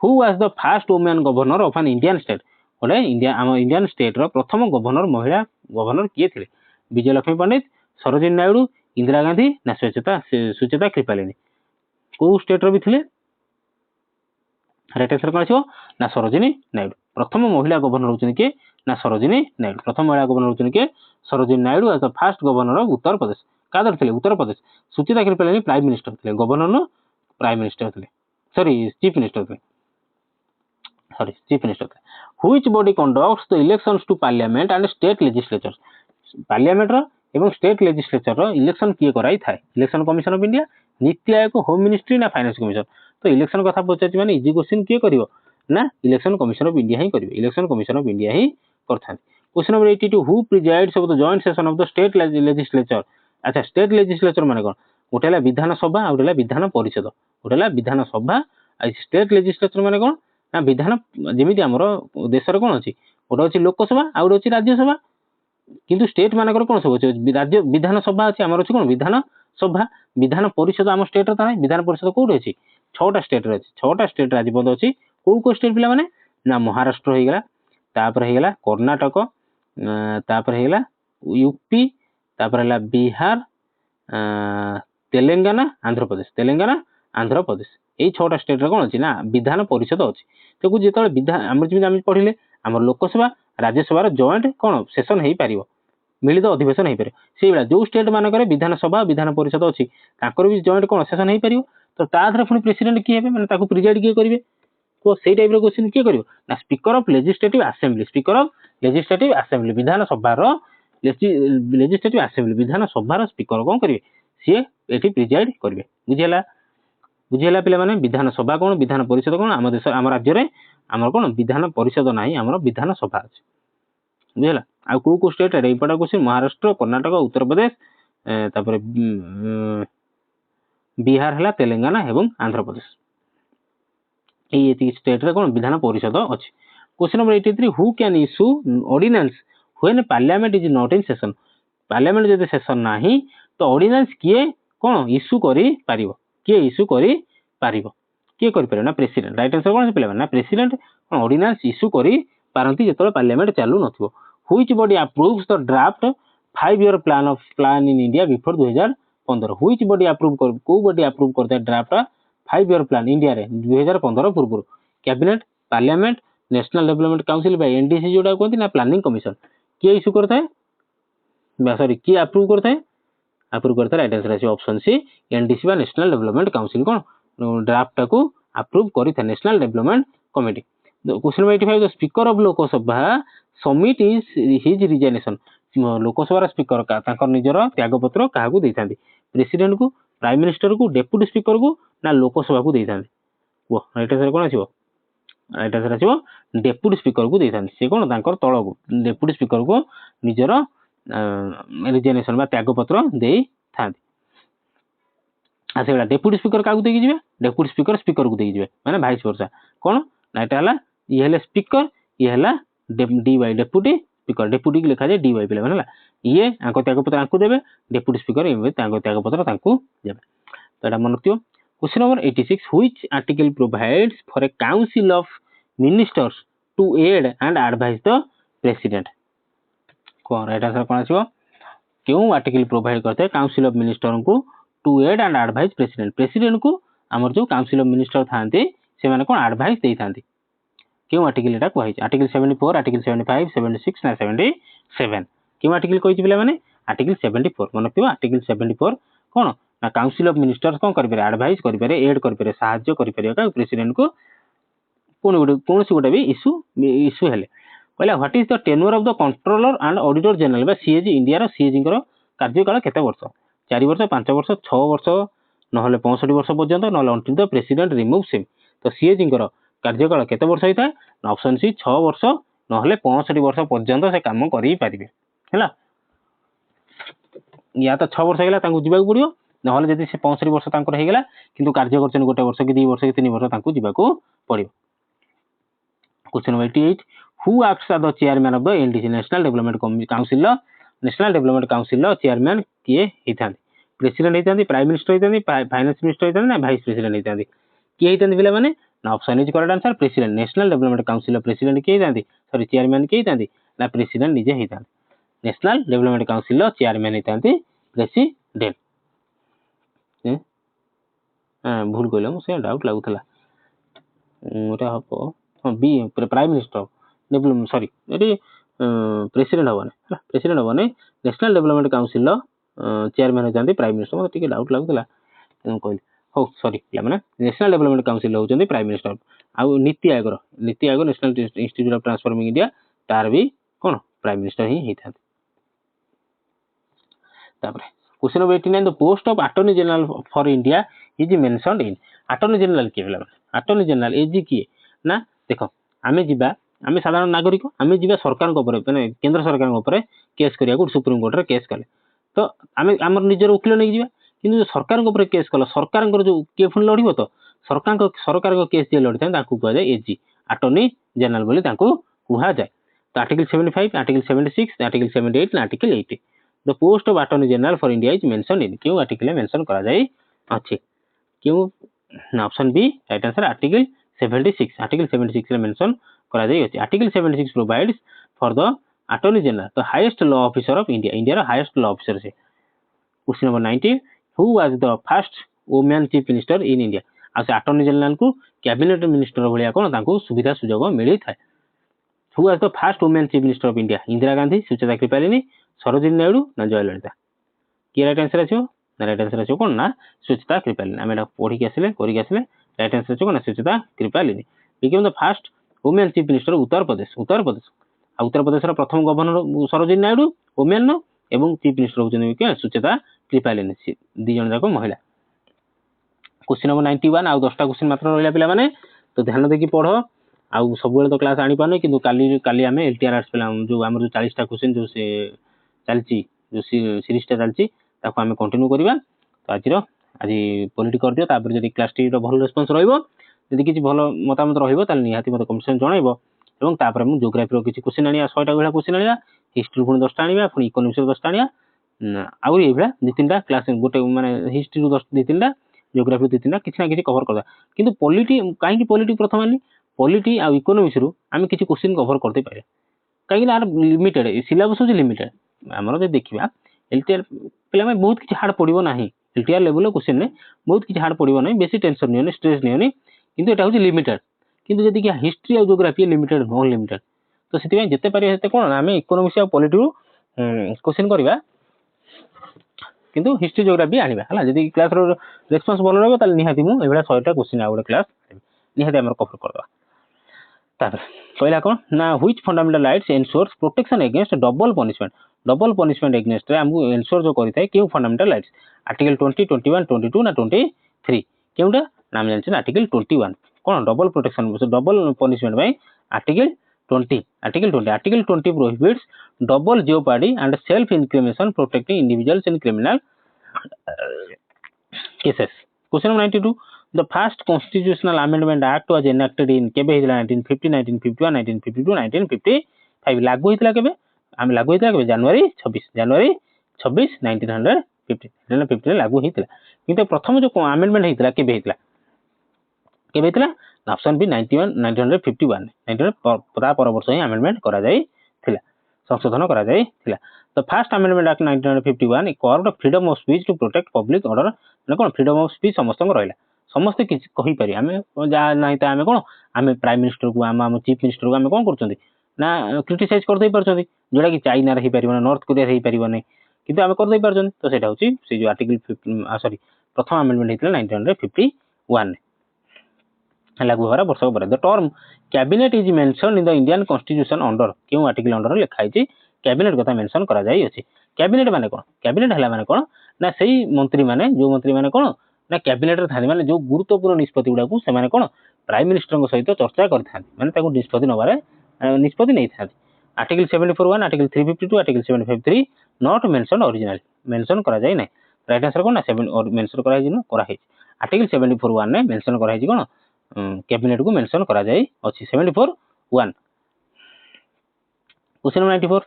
who was the first women governor of an Indian state ओले इंडिया हम इंडियन स्टेट रो प्रथम गवर्नर महिला गवर्नर किए थिले विजय लक्ष्मी पंडित सरोजिनी नायडू इंदिरा गांधी ना सुचेता कृपालिनी को स्टेट रो भी थिले राइट आंसर कोन आछो ना सरोजिनी नायडू प्रथम महिला गवर्नर होचन के ना सरोजिनी नायडू प्रथम महिला गवर्नर होचन के Sarojini Naidu as the first governor of Uttar Pradesh कादर थिले उत्तर प्रदेश सुचेता कृपालिनी प्राइम मिनिस्टर थिले गवर्नर नो प्राइम मिनिस्टर थिले सॉरी चीफ मिनिस्टर थिले which body conducts the elections to parliament and state legislature parliament रो एवं स्टेट लेजिस्लेचर रो इलेक्शन किए कराई थाए election commission of India NITI Aayog home ministry ना फाइनेंस कमिशन तो इलेक्शन कथा पचाछि माने इजी क्वेश्चन किए करिवो ना इलेक्शन कमिशन ऑफ इंडिया ही करिवो इलेक्शन कमिशन ऑफ इंडिया ही करथान question number 82 who presides over the joint session of the state legislature अच्छा स्टेट लेजिस्लेचर माने कोन ओटेला विधान सभा आ ओटेला विधान परिषद ओटेला विधान सभा आ स्टेट लेजिस्लेचर माने कोन ना विधान जेमिति हमरो देश रे कोन अछि ओटा अछि लोकसभा आ ओटा अछि राज्यसभा किंतु स्टेट मानकर कोन सब अछि राज्य विधान सभा अछि हमरो अछि कोन विधान सभा विधान परिषद हम स्टेट रे ताने विधान परिषद कोड अछि 6टा स्टेट रे अछि 6टा स्टेट राज्य बंद अछि को स्टेट पिला माने ना महाराष्ट्र होई गेला तापर हे गेला कर्नाटक तापर हे गेला यूपी तापर हला बिहार तेलंगाना आंध्र प्रदेश एई 6टा स्टेट रे कोन अछि ना विधान परिषद अछि तो जेतले विधान हम पढ़िले हमर लोकसभा राज्यसभा रो जॉइंट कोन सेशन हेई पारिबो मिलित अधिवेशन हेई पारे सेई बेला जो स्टेट मानकर विधान सभा विधान परिषद अछि ताकर भी जॉइंट कोन सेशन हेई पारिबो तो ताथरे पुनी प्रेसिडेंट की हेबे माने ताकू प्रिजाइड की करिवे तो सेई टाइप रो क्वेश्चन की करिवो ना speaker of legislative assembly Vidhan Sabha row legislative assembly Vidhan Sabha row speaker कोन करिवे से एठी प्रिजाइड करिवे बुझिला पिला माने विधान सभा कोन विधान परिषद कोन हम देश हम राज्य रे हमर कोन विधान परिषद नाही हमर विधान सभा अछि बुझिला आ को स्टेट रे इम्पोर्टेंट क्वेश्चन महाराष्ट्र कर्नाटक उत्तर प्रदेश तापर बिहार हला तेलंगाना एवं आंध्र प्रदेश एती स्टेट रे कोन विधान परिषद अछि question number 83 who can issue ordinance when parliament is not in session parliament जदि सेशन नाही तो ऑर्डिनेंस किए कोन इशू करि पारिबो किए इशू करि पारिबो किए करि पारे ना प्रेसिडेंट राइट आंसर कोन पिला ना प्रेसिडेंट ऑर्डिनेंस इशू करि पारंती जेतले पार्लियामेंट चालू नथिबो which body approves the draft 5 year plan in India before 2015 which body approve कर को बॉडी अप्रूव करता ड्राफ्ट 5 ईयर प्लान इंडिया रे 2015 पूर्व cabinet parliament national development council by NDC जोडा कोंती ना प्लानिंग कमीशन किए इशू करता है सॉरी किए अप्रूव करता है राइट आंसर है ऑप्शन सी एनडीसी बा नेशनल डेवलपमेंट काउंसिल कोन ड्राफ्ट को अप्रूव करि था national development committee question number 85 the speaker of Lok Sabha submit is his resignation Lok Sabha speaker का ताकर निजर त्यागपत्र काहाकू दैथांती प्रेसिडेंट को प्राइम मिनिस्टर को डेप्यूटी स्पीकर को ना लोकसभा को दैथांती वो राइट आंसर कोन आछिबो राइट आंसर आसीबो डेप्यूटी स्पीकर को देई थांती से कोन तांकर तळ को डेप्यूटी स्पीकर को निजर रिजिग्नेशन बा त्यागपत्र देई थांती आसेला डेप्यूटी स्पीकर काकू देई जिवे डेप्यूटी स्पीकर को देई जिवे माने भाइस वर्सा कोन ना एटा हला ये हले स्पीकर ये हला डीवाई डेप्यूटी स्पीकर डेप्यूटी की लिखा जाए डीवाई पिला माने ये आंको त्यागपत्र आंको देबे डेप्यूटी स्पीकर एमे तांको त्यागपत्र तांको देबे तो एटा मन रखियो question number 86 which article provides for a council of ministers to aid and advise the president कोन राइट आंसर कोन आसीबो क्यों आर्टिकल प्रोवाइड करते हैं काउंसिल ऑफ मिनिस्टर को to aid and advise president को आमर जो काउंसिल ऑफ मिनिस्टर थांती से माने कोन एडवाइस देई थांती क्यों आर्टिकल एटा कहै छै आर्टिकल 74 आर्टिकल 75 76 ना 77 क्यों आर्टिकल कहै छै पिला माने आर्टिकल 74 मन रखिबो आर्टिकल 74 कोन ना काउंसिल ऑफ मिनिस्टर्स कोन करि पारे एडवाइस करि पारे एड करि पारे सहायता करि पारे का प्रेसिडेंट को कोन सी गोटे भी इशू हेले कहला what is the tenure of the controller and auditor general बा सीएजी इंडिया रो सीएजी को कार्यकाल केते वर्ष 4 वर्ष 5 वर्ष 6 वर्ष नहले 65 वर्ष पर्यंत नहले until the president removes him तो सीएजी को कार्यकाल केते वर्ष होता है ऑप्शन सी 6 वर्ष नहले 65 वर्ष पर्यंत से काम करि पारिबे हैला या तो 6 वर्ष हेला तांको जिबाक पड़ियो नहले जदि से 65 वर्ष तांकर हे गेला किंतु कार्य करछन गोटे वर्ष कि 2 वर्ष कि 3 वर्ष तांको जिबाक पड़ियो question number 88 who acts as the chairman of the LDC national development council national development council chairman किए हितांती प्रेसिडेंट हितांती प्राइम मिनिस्टर हितांती फाइनेंस मिनिस्टर हितांती ना वाइस प्रेसिडेंट हितांती किए हितांती पिला माने ना option is correct answer president national development council president किए हितांती सॉरी चेयरमैन किए हितांती ना प्रेसिडेंट निजे हितांती नेशनल डेवलपमेंट काउंसिल चेयरमैन हितांती प्रेसिडेंट भूल कहले से डाउट लागुतला ओटा हबो हां B prime minister development sorry एटी प्रेसिडेंट हबने प्रेसिडेंट हबने नेशनल डेवलपमेंट काउंसिल चेयरमैन होती प्राइम मिनिस्टर मतलब टिके डाउट लागुतला कहली हो सॉरी पिला माने नेशनल डेवलपमेंट काउंसिल होउचंदी प्राइम मिनिस्टर आ NITI Aayog national institute of transforming India तार भी कोन प्राइम मिनिस्टर ही हितांती तापर question number 89 the post of attorney general for India is mentioned in attorney general के पिला अटॉर्नी जनरल एजी की ना देखो आमे जिबा आमे साधारण नागरिक आमे जिबा सरकार को ऊपर माने केंद्र सरकार को ऊपर केस करिया को सुप्रीम कोर्ट रे केस कले तो आमे हमर निजर वकील नै जिबा किंतु सरकार को ऊपर केस कला सरकार को जो के फुन लड़िबो तो सरकार को केस जे लड़िथान ताकू कहै जाय एजी अटॉर्नी जनरल बोली ताकू कुहा जाय तो article 75 article 76 article 78 article 80 the post of attorney general for India is mentioned in क्यों आर्टिकल में मेंशन करा जाय अछि क्यों option B right answer article 76 article 76 रे मेंशन करा जाय अछि article 76 provides for the attorney general the highest law officer of India India रो हाईएस्ट लॉ ऑफिसर से question number 90 who was the first women chief minister in India आ से अटॉर्नी जनरल को कैबिनेट मिनिस्टर भलिया कोन तांको सुविधा सुजोग मिली थाए who was the first women chief minister of India Indira Gandhi Sucheta Kripalani Sarojini Naidu ना जयललिता की राइट आंसर आछो ना राइट आंसर आछो कोन ना सुचेता कृपलानी आमेडा पढी के आसले करी के आसले राइट आंसर आछो कोन Sucheta Kripalani became the first women chief minister Uttar Pradesh रो प्रथम गवर्नर सरोजिनी नायडू वुमेन नो एवं चीफ मिनिस्टर होचन के सुचेता कृपलानी दी जन जाको महिला क्वेश्चन नंबर 91 आ 10टा क्वेश्चन मात्र रहला पिला माने तो ध्यान देकी पढो आ सब बेले तो क्लास आनी पाने किंतु काली हमें एलटीआर आर्ट्स पिला जो हमर जो 40 टा क्वेश्चन जो से चलची जो सीरीज टा चलची ताको हमें कंटिन्यू करबा तो आज पॉलिटी कर दियो तापर जदी क्लास टी रो भल रिस्पांस रहइबो जदी किछि भल मतामत रहइबो ताल निहाती मते कमेंट जणाइबो एवं तापर हम ज्योग्राफी रो किछि क्वेश्चन आनिया 100 टा गला क्वेश्चन आनिया हिस्ट्री पुनी 10 टा आनिबा पुनी इकोनॉमिक्स रो 10 टा आनिया आउरी एबला दि तीनटा क्लास गोटे माने हिस्ट्री रो 10 दि तीनटा ज्योग्राफी दि तीनटा किछि ना किछि कवर करदा किंतु पॉलिटी काहे कि पॉलिटी प्रथम आनी पॉलिटी आ इकोनॉमिक्स रो आमे किछि क्वेश्चन कवर करते पारे काहे कि आर लिमिटेड सिलेबस हो लिमिटेड हमरो जे देखिबा एलटीआर पहले में बहुत किछि हार्ड पड़िबो नाही एलटीआर लेवल रो क्वेश्चन ने बहुत किछि हार्ड पड़िबो नाही बेसी टेंशन नियोनी स्ट्रेस नियोनी किंतु एटा हो लिमिटेड किंतु जदी कि हिस्ट्री आ ज्योग्राफी लिमिटेड नो लिमिटेड तो सेति में जते पारे सेते कोन आमे इकोनॉमिक्स आ पॉलिटी रो क्वेश्चन करबा किंतु हिस्ट्री ज्योग्राफी आनिबा हला जदी क्लास रो रेस्पॉन्स बोल रहबो ताल निहाती मु एबडा 100 टा क्वेश्चन आ क्लास निहाती हमर कवर करबा तापर पहिला कोन ना which fundamental rights ensures protection against double punishment against हमको एंश्योर जो करिथाय केउ फंडामेंटल राइट्स आर्टिकल 20 21 22 ना 23 केउडा नाम जानछन आर्टिकल 21 कौन double protection double punishment bye article 20 article 20 prohibits double jeopardy and self incrimination protecting individuals in criminal cases. Question number 92. The first constitutional amendment act was enacted in केबे हिला 1950 1951 1952 1955 लागू हितला केबे हम लागू हितला केबे जनवरी 26 1950 लागू हितला किंतु प्रथम जो अमेंडमेंट हितला केबे हितला ऑप्शन बी 1951 ता पर वर्ष ही अमेंडमेंट करा जाई थिला संशोधन करा जाई थिला the first amendment act 1951 curbed freedom of speech to protect public order माने कोन फ्रीडम ऑफ स्पीच समस्त रहला समस्त किछ कहि पारि हमें जा नाही त हमें कोन हमें प्राइम मिनिस्टर को हम चीफ मिनिस्टर को हमें कोन करछंती ना क्रिटिसाइज कर दे परछंती जोडा कि चाइना रही परिबो ना नॉर्थ कोरिया रही परिबो नै किंतु हमें कर दे परछंती तो सेटा होची से जो आर्टिकल सॉरी प्रथम अमेंडमेंट हितला 1951 लागू होरा वर्ष पर the term cabinet is mention in the Indian constitution under क्यों आर्टिकल अंडर लिखा है कैबिनेट कथा मेंशन करा जाई अछि कैबिनेट माने कोन कैबिनेट हला माने कोन ना सही मंत्री माने जो मंत्री माने कोन ना कैबिनेट रे थाने माने जो गुरुत्वपूर्ण निष्पत्ति गुडा को से माने कोन प्राइम मिनिस्टर को सहित चर्चा करथान माने ताको निष्पत्ति नबारे निष्पत्ति नै थान article 74(1) article 352 article 753 not mention original mention करा जाई नै राइट आंसर कोन ना 7 और मेंशन करा है करा है आर्टिकल 74(1) ने मेंशन करा है कोन कैबिनेट को मेंशन करा जाई अछि 74(1) क्वेश्चन नंबर 94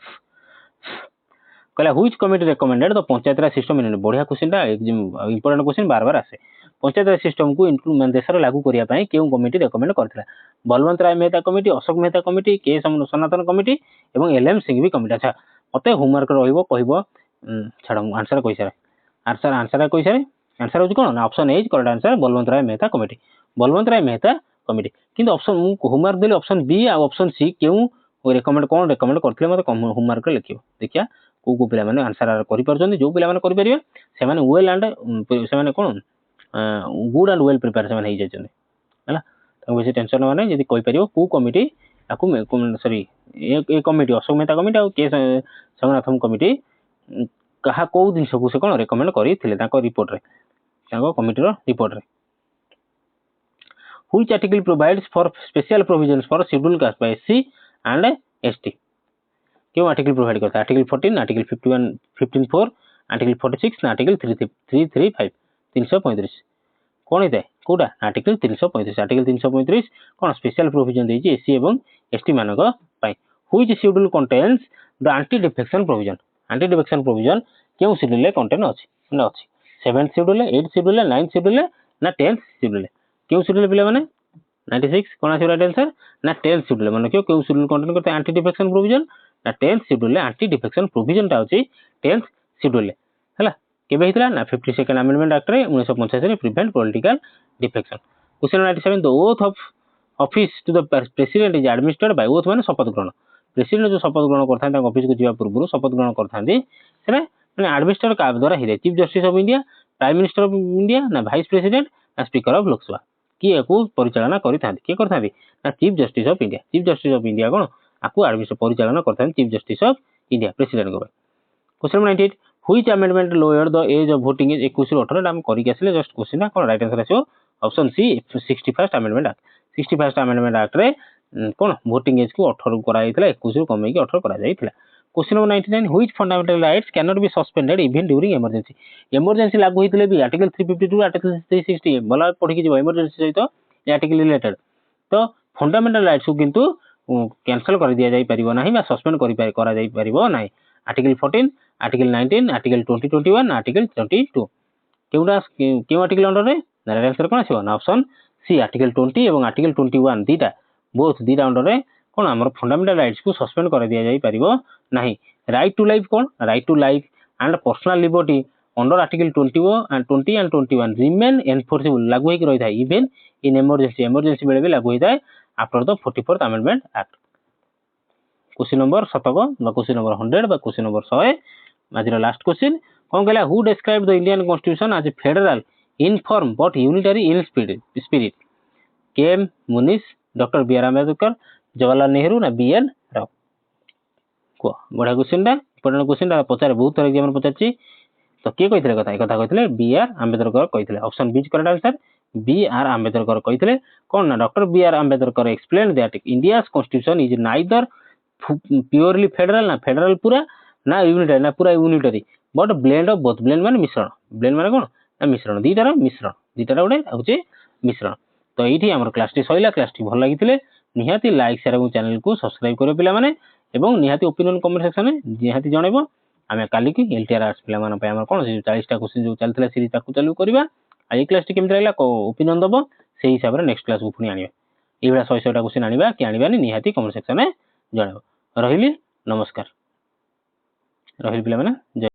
कहला which committee recommended the panchayat raj system in बढ़िया क्वेश्चन ता इंपोर्टेंट क्वेश्चन बार बार आसे पंचायत राज सिस्टम को इंप्लीमेंट देशर लागू करिया पई केउ committee recommend करथिला Balwant Rai Mehta committee Ashok Mehta committee के सनातन कमिटी एवं एलएम सिंघवी कमिटी अच्छा मते होमवर्क रहइबो कहइबो छाडो आंसर कहि सारे आंसर कहि सारे आंसर होची कोन option A is correct answer Balwant Rai Mehta committee Balwant Rai Mehta committee किंतु ऑप्शन मु होमवर्क देले ऑप्शन बी आ ऑप्शन सी केउ रेकमेंड कोन रेकमेंड करथिले मते होमवर्क रे लिखियो देखिया को पिला माने आंसर करि परछन जो पिला माने करि परिबे से माने वेल एंड से माने कोन गुड एंड वेल प्रिपेयर से माने हे जायछन हला त बेसी टेंशन माने यदि कहि परिबो को कमिटी आकु sorry A committee Ashok Mehta committee आ के संगनाथम कमिटी कहा को दिन सब से कोन रेकमेंड करि थिले ताको रिपोर्ट रे ताको कमिटी रो रिपोर्ट रे which article provides for special provisions for schedule caste by SC and ST क्यों आर्टिकल प्रोवाइड करता है आर्टिकल 14 आर्टिकल 51 15(4) आर्टिकल 46 आर्टिकल 335 335 कौन है कोडा आर्टिकल 335 आर्टिकल 335 कौन स्पेशल प्रोविजन देछि एससी एवं एसटी मानक पई which schedule contains the anti defection provision क्यों शेड्यूल कंटेन अछि ना अछि 7th schedule 8th schedule 9th schedule ना 10th शेड्यूल क्यों शेड्यूल पिले माने 96 कौन आसी राइट आंसर ना 10th शेड्यूल माने क्यों शेड्यूल कंटेन करते एंटी डिफेक्शन प्रोविजन ना 10th schedule anti defection provision ता अछि 10th शेड्यूल हला केबे हितला ना 52nd अमेंडमेंट एक्ट रे 1985 रे prevent political defection question 97 the oath of office to the president is administered by oath माने शपथ ग्रहण प्रेसिडेंट जो शपथ ग्रहण करथान ता ऑफिस को जिवा पूर्व शपथ ग्रहण करथांती सेना माने एडमिनिस्ट्रेटर का द्वारा हिरे chief justice of India prime minister of India ना वाइस प्रेसिडेंट ना स्पीकर ऑफ लोकसभा किए को परिचालना करिथांती के करथांती ना चीफ जस्टिस ऑफ इंडिया कोन आकु एडमिनिस्ट्रेटर परिचालना करथांती chief justice of India president को question number 98 which amendment lower the age of voting is 21 ରୁ 18 हम करि केसले जस्ट क्वेश्चन कोन राइट आंसर आछो option C 61st amendment act 61st amendment act रे कोन वोटिंग एज को 18 करा जायतिला 21 ରୁ कमे के 18 करा जायतिला question number 99 which fundamental rights can not be suspended even during emergency लागू होइतिले भी आर्टिकल 352 आर्टिकल 360 भला पढि के जो इमरजेंसी सहित आर्टिकल रिलेटेड तो फंडामेंटल राइट्स को किंतु कैंसिल कर दिया जाई परिबो नाही बा सस्पेंड करा जाई परिबो नाही आर्टिकल 14 आर्टिकल 19 आर्टिकल 2021 आर्टिकल 22 केउडा केउ आर्टिकल अंडर रे राइट आंसर कोन आछो ना ऑप्शन सी आर्टिकल 20 एवं आर्टिकल 21 दीटा बोथ दीटा अंडर रे कोन हमर फंडामेंटल राइट्स को सस्पेंड कर दिया जाई परिबो नाही राइट टू लाइफ कोन right to life and personal liberty under article 20 and 21 remain enforceable लागू होई रही थाए इवन इन इमरजेंसी बेले भी लागू होई थाए after the 44th amendment act question number 7 बा क्वेश्चन नंबर 100 बा क्वेश्चन नंबर 100 आजिर लास्ट क्वेश्चन कोन कहला who describe the Indian constitution as federal in form but unitary in spirit K M Munshi doctor B R Ambedkar Jawaharlal Nehru ना बीएन राव को बड़ा क्वेश्चन दा इंपोर्टेंट क्वेश्चन दा पचारे बहुत तरह एग्जाम में पचारची तो के कहितले कथा कहितले बी आर अम्बेडकर कहितले option B correct answer B R Ambedkar कहते कौन ना doctor B R Ambedkar explain that India constitution is neither purely federal ना फेडरल पूरा ना यूनिटरी ना पूरा unitary but blend of both blend माने कौन ना मिश्रण दीटार गोटे हूँ मिश्रण तो ये आम class T Saila class T भल लगी निहाती लाइक शेयर और चैनल को सब्सक्राइब करो पिला माने एवं निहाती ओपिनियन कमेंट सेक्शन में निहाती जनइबो आम काली की एलटीआर आर्ट्स पिला माने पे हमर कोन 40टा क्वेश्चन जो चलथिला सीरीज ताकू चालू करबा आ ए क्लास टी केमति लागला को ओपिनियन दबो से हिसाब रे नेक्स्ट क्लास को पुनी आनिबा एबा 100टा क्वेश्चन आनिबा कि आनिबानी निहाती कमेंट सेक्शन में जनइबो रहिली नमस्कार रहिली पिला माने।